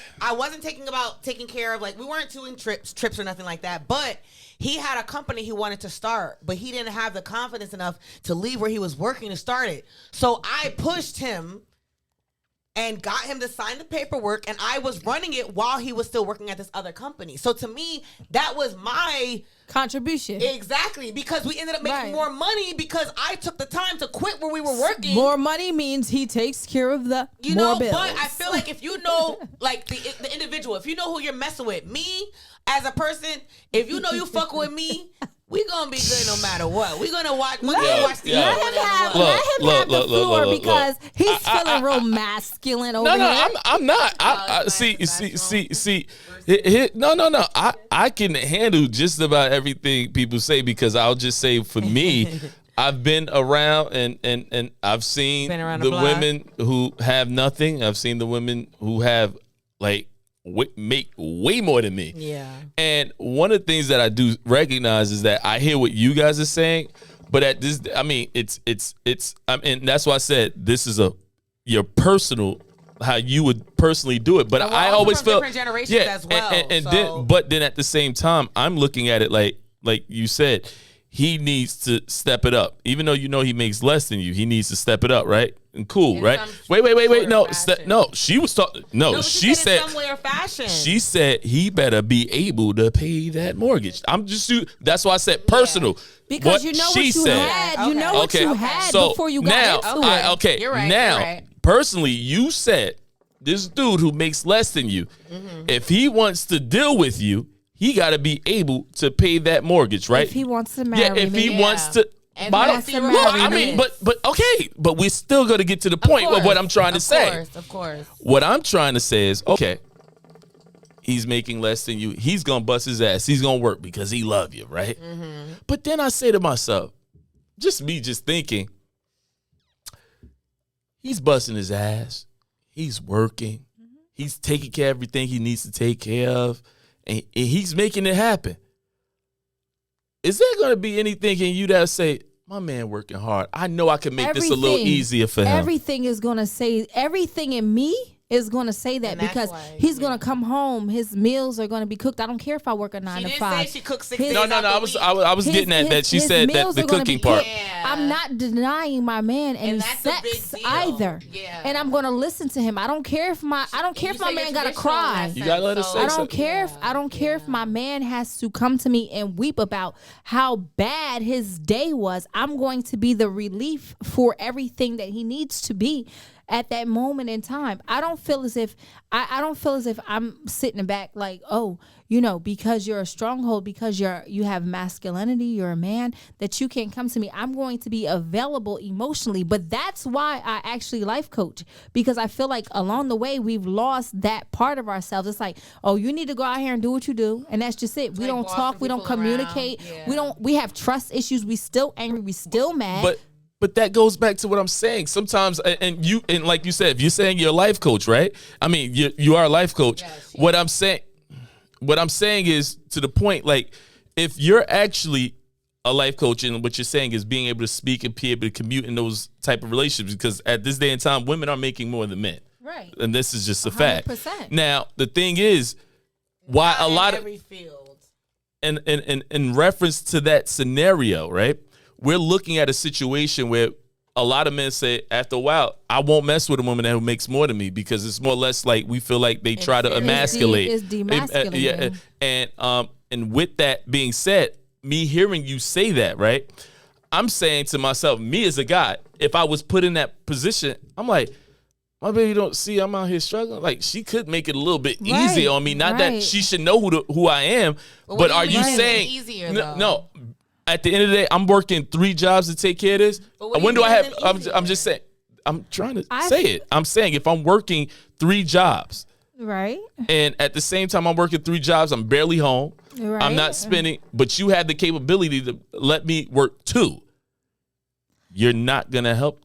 taking care of, like, we weren't doing trips or nothing like that, but he had a company he wanted to start, but he didn't have the confidence enough to leave where he was working to start it. So I pushed him and got him to sign the paperwork, and I was running it while he was still working at this other company. So to me, that was my contribution. exactly, because we ended up making Right. more money because I took the time to quit where we were working. More money means he takes care of the more bills. But I feel like if you know, like, the individual, if you know who you're messing with, me as a person, if you know you fuck with me, we gonna be good no matter what. We gonna watch. We're gonna watch the Let him have the floor because he's feeling real masculine over No, here. I'm not. I see. No. I can handle just about everything people say, because I'll just say, for me, I've been around and I've seen Been around the the block. women who have nothing. I've seen the women who have, like, make way more than me. Yeah. And one of the things that I do recognize is that I hear what you guys are saying, but at this, I mean, and that's why I said this is your personal, how you would personally do it. But And we're I also always from felt, different generations as well, and so- then at the same time, I'm looking at it like you said, he needs to step it up. Even though you know he makes less than you, he needs to step it up, right? And cool, In right? some Wait. sort No, of fashion. no. She was talking. No, But she said. in some way or fashion. She said he better be able to pay that mortgage. That's why I said personal. Because What you know she what you said. had. You know what Okay, you had so before you now, got into it. okay, You're right, now, you're right. personally, you said this dude who makes less than you, if he wants to deal with you, he got to be able to pay that mortgage, right? If he wants to marry if he me. wants to. And Bottom- that's the look, reality I mean, of but okay, but we're still gonna get to the point of what I'm trying to say. Of course. What I'm trying to say is, okay, he's making less than you. He's gonna bust his ass. He's gonna work because he love you, right? But then I say to myself, just thinking, he's busting his ass. He's working. He's taking care of everything he needs to take care of, and he's making it happen. Is there gonna be anything in you that say, my man working hard, I know I can make this a little easier for him? Everything is going to say, everything in me is going to say that, And that's because why, he's going to come home. His meals are going to be cooked. I don't care if I work a 9 She to didn't 5. say she cooks 6 His- days No, out the I week. was getting at that. She his said that meals the are gonna cooking be part. cooked. I'm not denying my man any And that's a big sex deal. either. Yeah. And I'm going to listen to him. I don't care if my You say man you're got to traditional cry. in that You gotta let her sense, say I so. don't care if my man has to come to me and weep about how bad his day was. I'm going to be the relief for everything that he needs to be. at that moment in time. I don't feel as if I don't feel as if I'm sitting back like, oh, you know, because you're a stronghold, because you have masculinity, you're a man, that you can't come to me. I'm going to be available emotionally. But that's why I actually life coach, because I feel like along the way we've lost that part of ourselves. It's like, oh, you need to go out here and do what you do, and that's just it. We don't talk, we don't communicate, we have trust issues. We still angry, we still mad. But that goes back to what I'm saying. Sometimes, and like you said, if you're saying you're a life coach, right? I mean, you are a life coach. Yes, what I'm saying is, to the point, like, if you're actually a life coach, and what you're saying is being able to speak and be able to commute in those type of relationships, because at this day and time, women are making more than men. Right. And this is just a fact. 100%. Now, the thing is, why a lot of every field. In reference to that scenario, right? We're looking at a situation where a lot of men say, after a while, I won't mess with a woman who makes more than me, because it's more or less like we feel like they try to emasculate. It's demasculating. And with that being said, me hearing you say that, right? I'm saying to myself, me as a guy, if I was put in that position, I'm like, my baby don't see I'm out here struggling. Like, she could make it a little bit easier on me. Not that she should know who I am, but are you saying easier, no? At the end of the day, I'm working 3 jobs to take care of this. When do I have? I'm just saying. I'm trying to say it. I'm saying if I'm working 3 jobs, right, and at the same time I'm working 3 jobs, I'm barely home. Right. I'm not spending, but you had the capability to let me work 2. You're not gonna help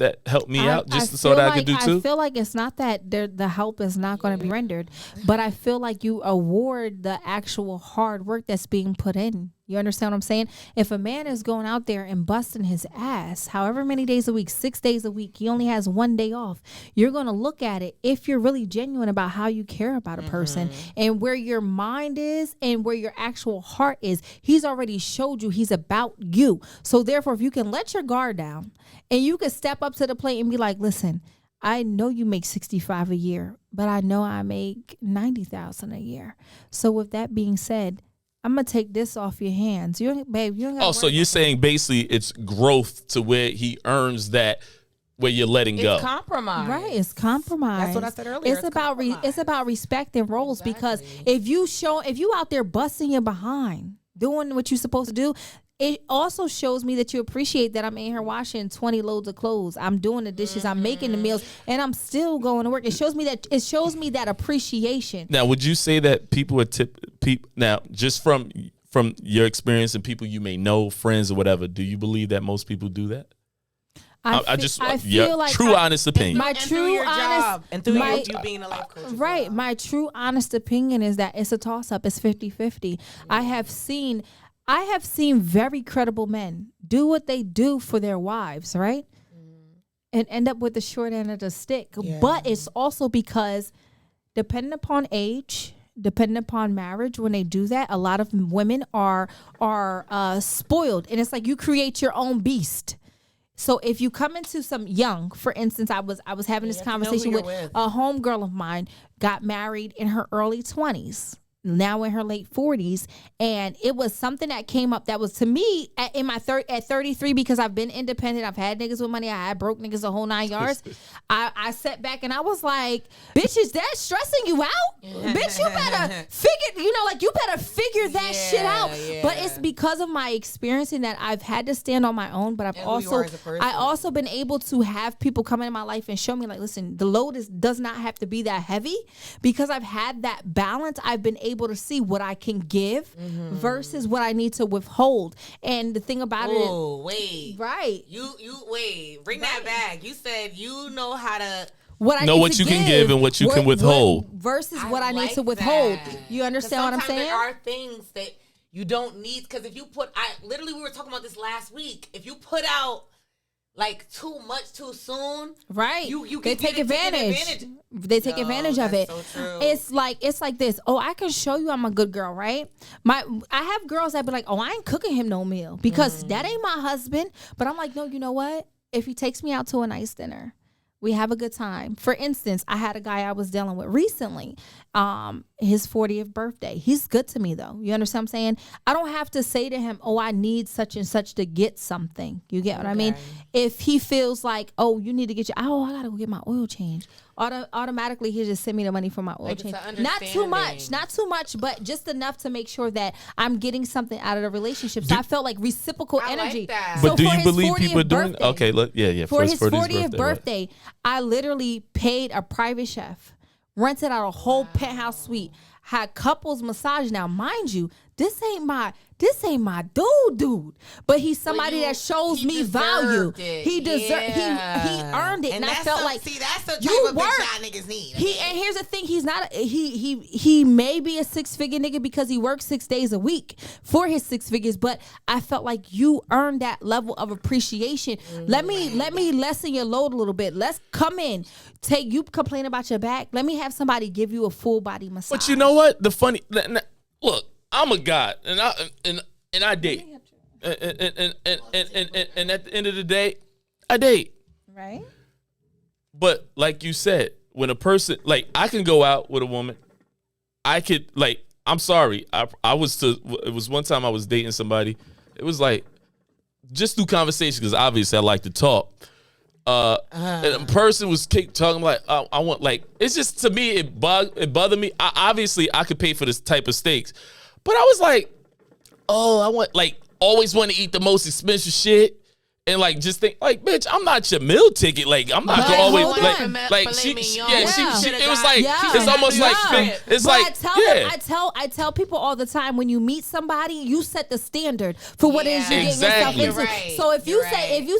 me out just so that I can do 2? I feel like it's not that the help is not going to be rendered, but I feel like you award the actual hard work that's being put in. You understand what I'm saying? If a man is going out there and busting his ass, however many days a week, 6 days a week, he only has 1 day off. You're going to look at it if you're really genuine about how you care about a person and where your mind is and where your actual heart is. He's already showed you he's about you. So therefore, if you can let your guard down and you can step up to the plate and be like, listen, I know you make $65,000 a year, but I know I make $90,000 a year. So with that being said, I'm gonna take this off your hands. You don't so you're saying basically it's growth to where he earns that, where you're letting go. It's compromise. Right, it's compromise. That's what I said earlier. It's about respect and roles, because if you out there busting your behind, doing what you're supposed to do, it also shows me that you appreciate that I'm in here washing 20 loads of clothes. I'm doing the dishes, I'm making the meals, and I'm still going to work. It shows me that appreciation. Now, would you say that people are now, just from your experience and people you may know, friends or whatever, do you believe that most people do that? I feel like true honest opinion. My true honest and through you being a life coach. Right. My true honest opinion is that it's a toss up. It's 50-50. I have seen very credible men do what they do for their wives, right? And end up with the short end of the stick. Yeah. But it's also because depending upon age, depending upon marriage, when they do that, a lot of women are spoiled. And it's like you create your own beast. So if you come into some young, for instance, I was having this conversation with a homegirl of mine, got married in her early 20s. Now in her late 40s, and it was something that came up that was, to me, at 33, because I've been independent, I've had niggas with money, I had broke niggas the whole 9 yards. I sat back and I was like, bitch, is that stressing you out? Bitch, you better figure that shit out. Yeah. But it's because of my experience in that I've had to stand on my own, but I've also been able to have people come into my life and show me, like, listen, the load does not have to be that heavy, because I've had that balance. I've been able to see what I can give versus what I need to withhold. And the thing about bring that back. You said you know how to what you can give and what you can withhold versus what I need to withhold. You understand what I'm saying? There are things that you don't need, because if you we were talking about this last week. If you put out like too much too soon, right? They take advantage. They take advantage of it. So true. It's like this. Oh, I can show you I'm a good girl, right? I have girls that be like, oh, I ain't cooking him no meal because that ain't my husband. But I'm like, no, you know what? If he takes me out to a nice dinner, we have a good time. For instance, I had a guy I was dealing with recently. his 40th birthday. He's good to me though. You understand what I'm saying? I don't have to say to him, oh, I need such and such to get something. You get what I mean? If he feels like, oh, you need to get I gotta go get my oil change. Automatically he'll just send me the money for my oil change. Not too much, but just enough to make sure that I'm getting something out of the relationship. So I felt like reciprocal energy. Like that. But do you believe people are doing? Okay, for his 40th birthday, I literally paid a private chef, rented out a whole penthouse suite, had couples massage. Now, mind you, this ain't my dude. But he's somebody that shows me value. He deserved. He earned it, and I felt like that's the type of bitch y'all niggas need. And here's the thing: he's not. He may be a 6-figure nigga because he works 6 days a week for his 6 figures. But I felt like you earned that level of appreciation. Let me lessen your load a little bit. Let's come in. You complain about your back. Let me have somebody give you a full body massage. But you know what? The funny look. I'm a god, and I date, and at the end of the day, I date. Right. But like you said, when a person I can go out with a woman, I could I'm sorry, it was one time I was dating somebody. It was just through conversation because obviously I like to talk. And a person was talking I want it's just to me it bothered me. Obviously I could pay for this type of steaks. But I was like, oh, I want always want to eat the most expensive shit. And just think bitch, I'm not your meal ticket. I'm not gonna always she it was it's almost it's I tell people all the time, when you meet somebody, you set the standard for what it is you're getting yourself into. Right. So if you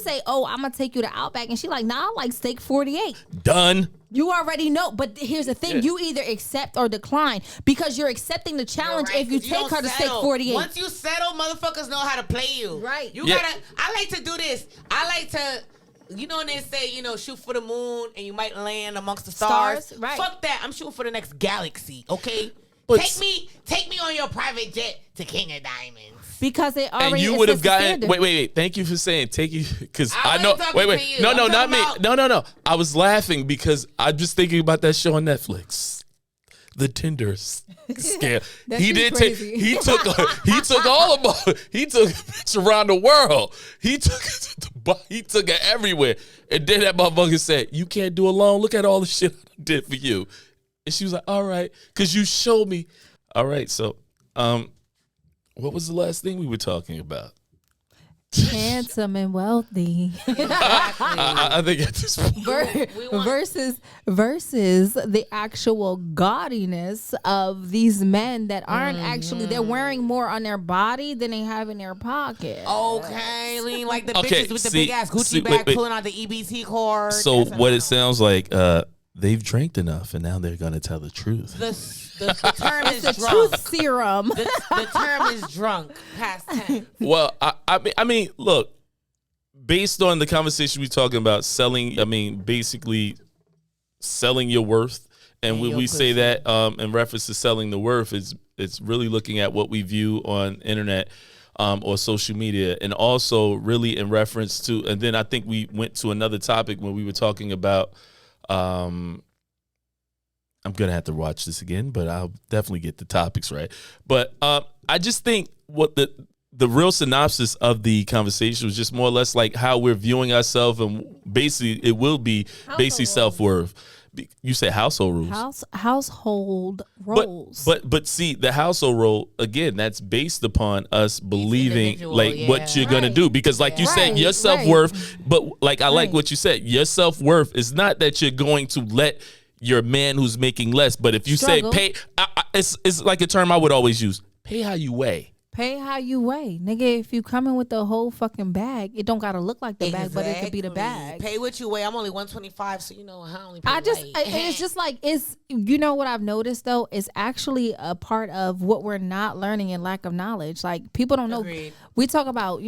say, oh, I'm gonna take you to Outback, and she nah, I like steak 48. Done. You already know, but here's the thing: you either accept or decline because you're accepting the challenge. If you take her to steak 48, once you settle, motherfuckers know how to play you. Right? You gotta. I like to do this. I like to. You know when they say, shoot for the moon and you might land amongst the stars. Right? Fuck that. I'm shooting for the next galaxy. Okay. But Take me on your private jet to King of Diamonds. Because it already. And you would have gotten. Wait. Thank you for saying take you because I know. Wait. No, not me. No. I was laughing because I'm just thinking about that show on Netflix, The Tinder Scam. He did take. He took all of them. He took bitch around the world. He took it everywhere. And then that motherfucker said, "You can't do alone. Look at all the shit I did for you." And she was like, "All right, because you showed me." All right, so what was the last thing we were talking about? Handsome and wealthy. I think at this point. versus the actual gaudiness of these men that aren't actually, they're wearing more on their body than they have in their pocket. Okay, lean like the bitches with the big ass Gucci bag pulling out the EBT cord. So what it sounds like, they've drank enough and now they're going to tell the truth. The term is the drunk. truth serum. The term is drunk. Past 10. Well, I mean, look, based on the conversation we're talking about basically selling your worth. And when we say that in reference to selling the worth, it's really looking at what we view on internet or social media, and also really in reference to, and then I think we went to another topic when we were talking about I'm going to have to watch this again, but I'll definitely get the topics right. But I just think what the real synopsis of the conversation was just more or less how we're viewing ourselves, and basically it will be basically self-worth. You say household rules. Household roles. But see, the household role, again, that's based upon us believing what you're going to do. Because you said, your self-worth, but I like what you said. Your self-worth is not that you're going to let your man who's making less. But if you say pay, it's like a term I would always use. Pay how you weigh. Pay how you weigh. Nigga, if you coming with the whole fucking bag, it don't gotta look like the bag, but it could be the bag. Pay what you weigh. I'm only 125, so I only pay it's just what I've noticed though, is actually a part of what we're not learning in lack of knowledge. People don't know. Agreed. We talk about,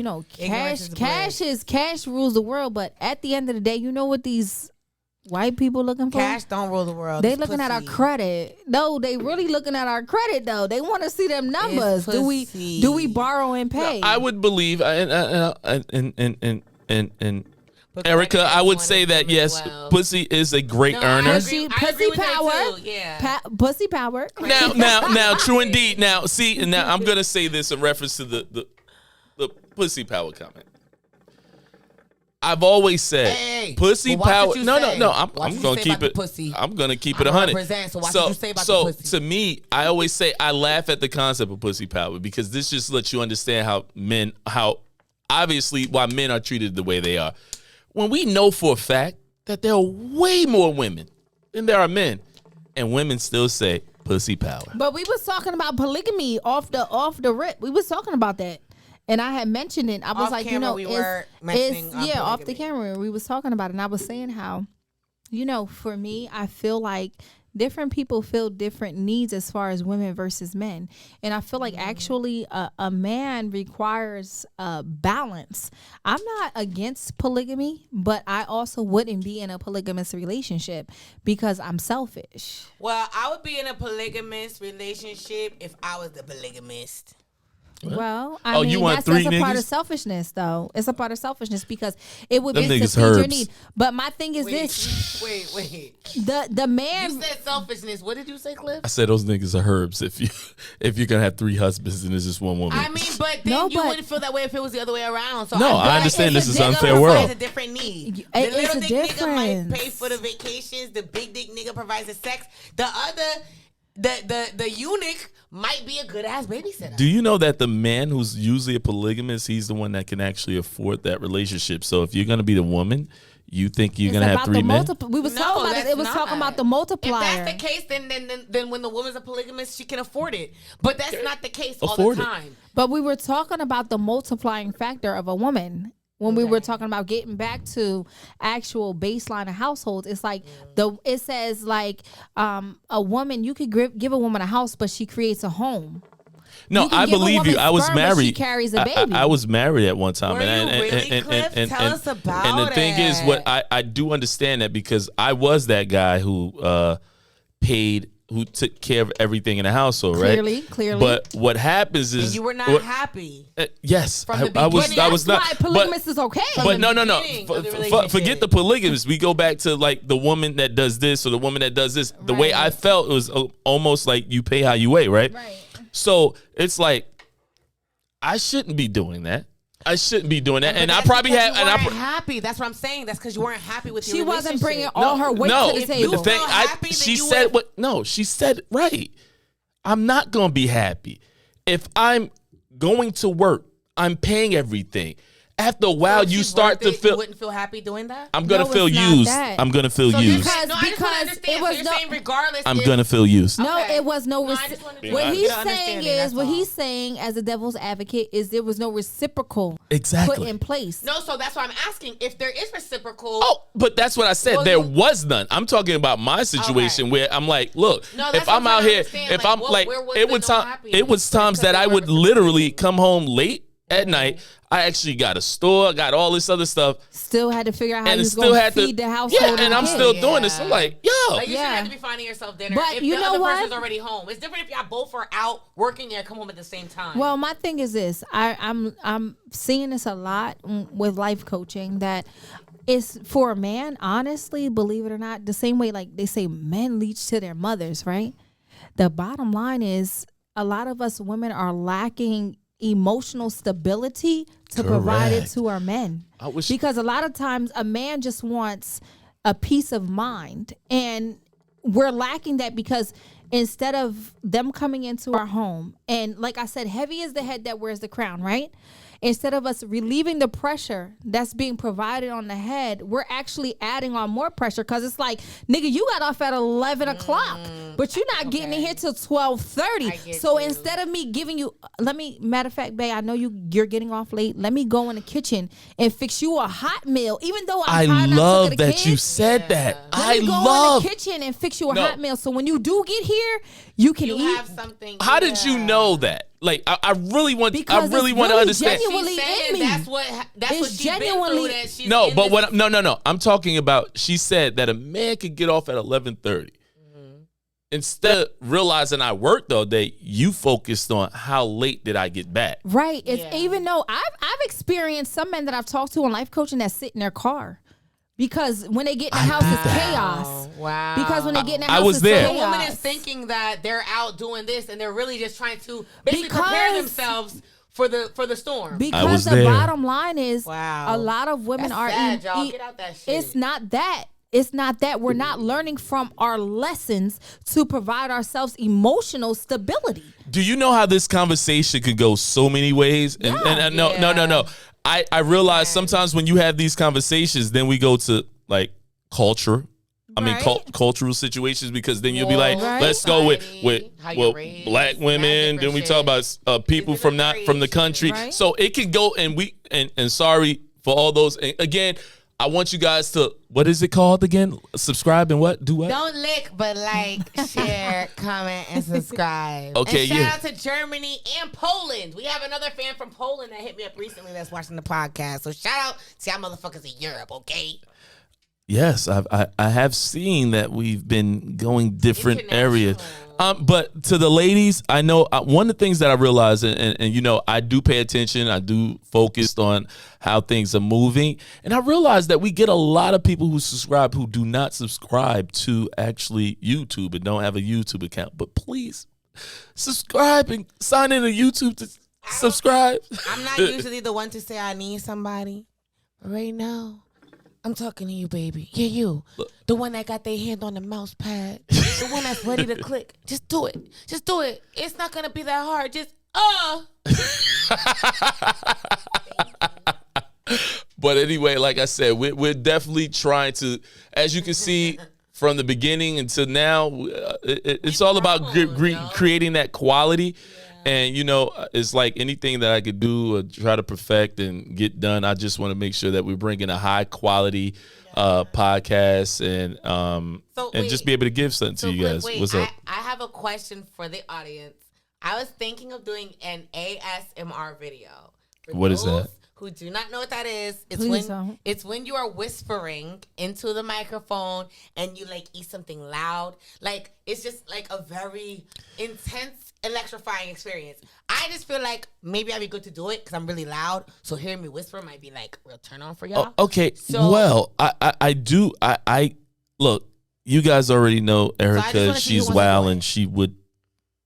cash rules the world, but at the end of the day, you know what these white people looking for? Cash don't rule the world. They looking at our credit. No, they really looking at our credit though. They want to see them numbers. Do we borrow and pay? I would believe and But Erica, credit I would everyone say is that doing yes, well. pussy is a great No, I earner. agree. Pussy with that power. too, yeah. Pussy power. Now, true indeed. Now, see, now I'm gonna say this in reference to the pussy power comment. I've always said Hey, pussy well, watch power. what you No, say. I'm Watch what you gonna say keep about the it. pussy. I'm gonna keep I'm it a 100. represent, so watch what you say about the so pussy. to me, I always say I laugh at the concept of pussy power because this just lets you understand how obviously why men are treated the way they are. When we know for a fact that there are way more women than there are men, and women still say pussy power. But we was talking about polygamy off the rip. We was talking about that. And I had mentioned it. I was Off like, camera, we were mentioning, off the polygamy. camera. We was talking about it. And I was saying how, for me, I feel like different people feel different needs as far as women versus men. And I feel like actually a man requires balance. I'm not against polygamy, but I also wouldn't be in a polygamous relationship because I'm selfish. Well, I would be in a polygamous relationship if I was the polygamist. Well, I mean, you want that's three a part niggas? of selfishness, though. It's a part of selfishness because it would Them be to niggas feed your herbs. need. But my thing is Wait, this: wait. the man. You said selfishness. What did you say, Cliff? I said those niggas are herbs. If you're gonna have 3 husbands and there's just one woman. I mean, but then No, you but- wouldn't feel that way if it was the other way around. So No, I feel understand it's this a is different- unfair world. It's a different need. The It's little a dick nigga might difference. pay for the vacations. The big dick nigga provides the sex. The other, the eunuch might be a good ass babysitter. Do you know that the man who's usually a polygamist, he's the one that can actually afford that relationship? So if you're gonna be the woman, you think you're It's gonna have about 3 the men? We was talking about it. that's It was not. talking about the If multiplier. that's the case, then when the woman's a polygamist, she can afford it. But that's not the case all Afford the it. time. But we were talking about the multiplying factor of a woman. When we were talking about getting back to actual baseline of households, it's like it says like a woman, you could give a woman a house, but she creates a home. No, You can I give a believe you. woman I was sperm, but she married. carries a I- baby. I was married at one time. Were you really, Cliff? Tell us about And the thing is, what it. I do understand that because I was that guy who who took care of everything in the household, Clearly. right? But what happens is And you were not what- happy. Yes, From the I was. beginning. I was not. That's why polygamous is okay. But no. beginning of the Forget relationship. the polygamous. We go back to like the woman that does this or the woman that does this. The way Right. I felt it was almost like you pay how you weigh, right? Right. So it's like I shouldn't be doing that. I shouldn't be doing that. But And I that's probably because have. you And I weren't happy. That's what I'm saying. That's because you weren't happy with your She wasn't bringing relationship. all her weight no, to the If you table. the thing, felt happy, then she you said would've- what? No, she said it right. I'm not gonna be happy if I'm going to work. I'm paying everything. After a while, So you she's start worth to it, feel. You wouldn't feel happy doing that. I'm gonna No, feel it's not used. that. I'm gonna feel So you're used. saying- no, I just wanna because understand. it was So you're no- saying regardless. I'm if- gonna feel used. No, Okay. it was no. No, I just wanted to What get he's an saying understanding, is, that's what all. he's saying as a devil's advocate is there was no reciprocal Exactly. put in place. No, so that's why I'm asking if there is reciprocal. Oh, but that's what I said. Well, there you- was none. I'm talking about my situation Okay. where I'm like, look, No, that's if what I'm I'm out trying to here, understand, if like, I'm what- like, where was it the was no time, happiness? it was times Because that I there would was literally come home late at night. I actually got a store, got all this other stuff, Still had to figure out how and you it was still going to had to feed the household. Yeah, and I'm kids. still doing this. I'm Yeah. like, yo, Like you Yeah. shouldn't have to be finding yourself dinner But if you the know other what? person's already home. It's different if y'all both are out working and come home at the same time. Well, my thing is this: I'm seeing this a lot with life coaching that it's for a man. Honestly, believe it or not, the same way like they say men leech to their mothers, right? The bottom line is a lot of us women are lacking emotional stability to provide it Correct. to our men. I wish- Because a lot of times a man just wants a peace of mind, and we're lacking that because instead of them coming into our home, and like I said, heavy is the head that wears the crown, right? Instead of us relieving the pressure that's being provided on the head, we're actually adding on more pressure because it's like, nigga, you got off at 11 o'clock, but you're not getting in here till 12:30. I get So you. instead of me giving you, matter of fact, babe, I know you're getting off late. Let me go in the kitchen and fix you a hot meal, even though I I'm tired love of the that you kids. said that. Let I me go love. in the kitchen and fix you a No. hot meal. So when you do get here, you can you eat. have something. How did you yeah. know that? Like, I really want. Because I really it's want to really understand. genuinely She's saying in me. that's It's what she's genuinely- been through. That she's No, in but this- what? No. I'm talking about. She said that a man could get off at 11:30. instead of realizing I worked all day, you focused on how late did I get back. Right. It's even though I've experienced some men that I've talked to in life coaching that sit in their car. Because when they get in the house, it's chaos. Wow. Because when they get in the house, I was it's there. The chaos. woman is thinking that they're out doing this and they're really just trying to basically prepare themselves for the storm. Because the bottom line is Wow. a lot of women That's are sad, y'all. Get out that shit. It's not that. It's not that. We're not learning from our lessons to provide ourselves emotional stability. Do you know how this conversation could go so many ways? And no. I realize sometimes when you have these conversations, then we go to like culture. I mean, cultural situations, because then you'll be like, let's go with black women. Then we talk about people from the country. Right. So it can go, and sorry for all those. And again, I want you guys to, what is it called again? Subscribe and what? Do what? Don't lick, but like, share, comment, and subscribe. Okay, and shout out to Germany and Poland. We have another fan from Poland that hit me up recently that's watching the podcast. So shout out to y'all motherfuckers in Europe, okay? Yes, I have seen that we've been going different areas. But to the ladies, I know one of the things that I realize, and you know, I do pay attention. I do focus on how things are moving. And I realize that we get a lot of people who subscribe who do not subscribe to actually YouTube and don't have a YouTube account. But please subscribe and sign in to YouTube to subscribe. I'm not usually the one to say I need somebody. But right now, I'm talking to you, baby. Yeah, you. The one that got their hand on the mouse pad. The one that's ready to click. Just do it. Just do it. It's not going to be that hard. Just, But anyway, like I said, we're definitely trying to, as you can see from the beginning until now, it's all about creating that quality. And, you know, it's like anything that I could do or try to perfect and get done, I just want to make sure that we're bringing a high quality podcast and just be able to give something to you guys. What's up? I have a question for the audience. I was thinking of doing an ASMR video. What is that? Who do not know what that is? It's when you are whispering into the microphone and you like eat something loud. Like it's just like a very intense, electrifying experience. I just feel like maybe I'd be good to do it because I'm really loud. So hearing me whisper might be like a real turn on for y'all. Oh, okay. So, well, I do. I look. You guys already know Erica. She's wild and she would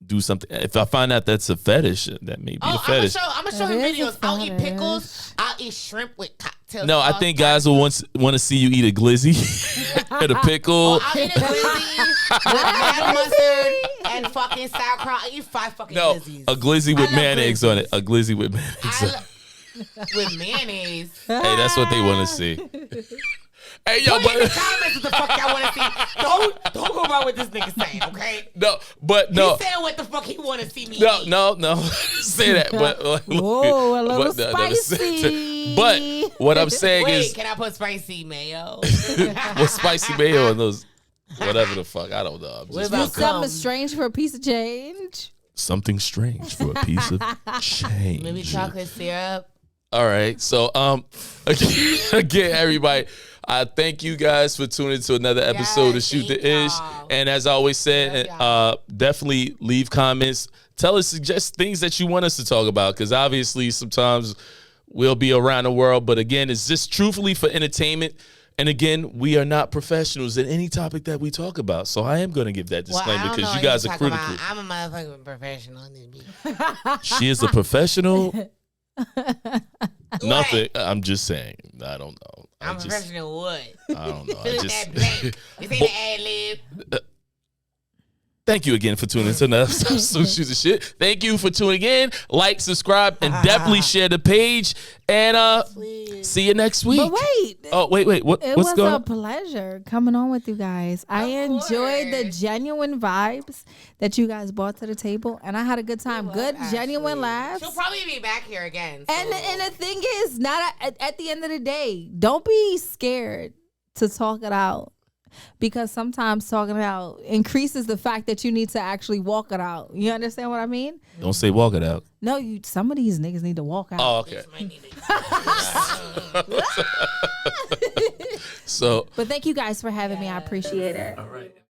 do something. If I find out that's a fetish, that may be a fetish. I'm gonna show him videos. I'll eat pickles. I'll eat shrimp with cocktail. No, I think guys will want to see you eat a glizzy and a pickle. I'll eat a glizzy with mustard and fucking sauerkraut. I eat 5 fucking glizzies. A glizzy with mayonnaise on it. A glizzy with mayonnaise. With mayonnaise. Hey, that's what they want to see. Hey, yo, but in the comments what the fuck y'all want to see. Don't go around with this nigga saying, okay? No. He's saying what the fuck he want to see me eat. No. Say that. But whoa, a little spicy. But what I'm saying is, can I put spicy mayo? What spicy mayo in those? Whatever the fuck, I don't know. Something strange for a piece of change. Something strange for a piece of change. Maybe chocolate syrup. All right. So again, everybody, I thank you guys for tuning to another episode of Shoot the Ish. And as I always said, definitely leave comments. Tell us, suggest things that you want us to talk about, because obviously sometimes we'll be around the world. But again, it's just truthfully for entertainment. And again, we are not professionals in any topic that we talk about. So I am going to give that disclaimer because you guys are critical. I'm a motherfucking professional. She is a professional. Nothing. I'm just saying. I don't know. I'm professional what? I don't know. This ain't an ad-lib. Thank you again for tuning in to another episode of Shoot the Shit. Thank you for tuning in. Like, subscribe, and definitely share the page. And see you next week. But wait. Oh, wait. What's going on? It was a pleasure coming on with you guys. I enjoyed the genuine vibes that you guys brought to the table, and I had a good time. Good, genuine laughs. She'll probably be back here again. So. And the thing is, not at the end of the day, don't be scared to talk it out. Because sometimes talking it out increases the fact that you need to actually walk it out. You understand what I mean? Don't say walk it out. No, some of these niggas need to walk out. Oh, okay. So, but thank you guys for having me. I appreciate it. All right.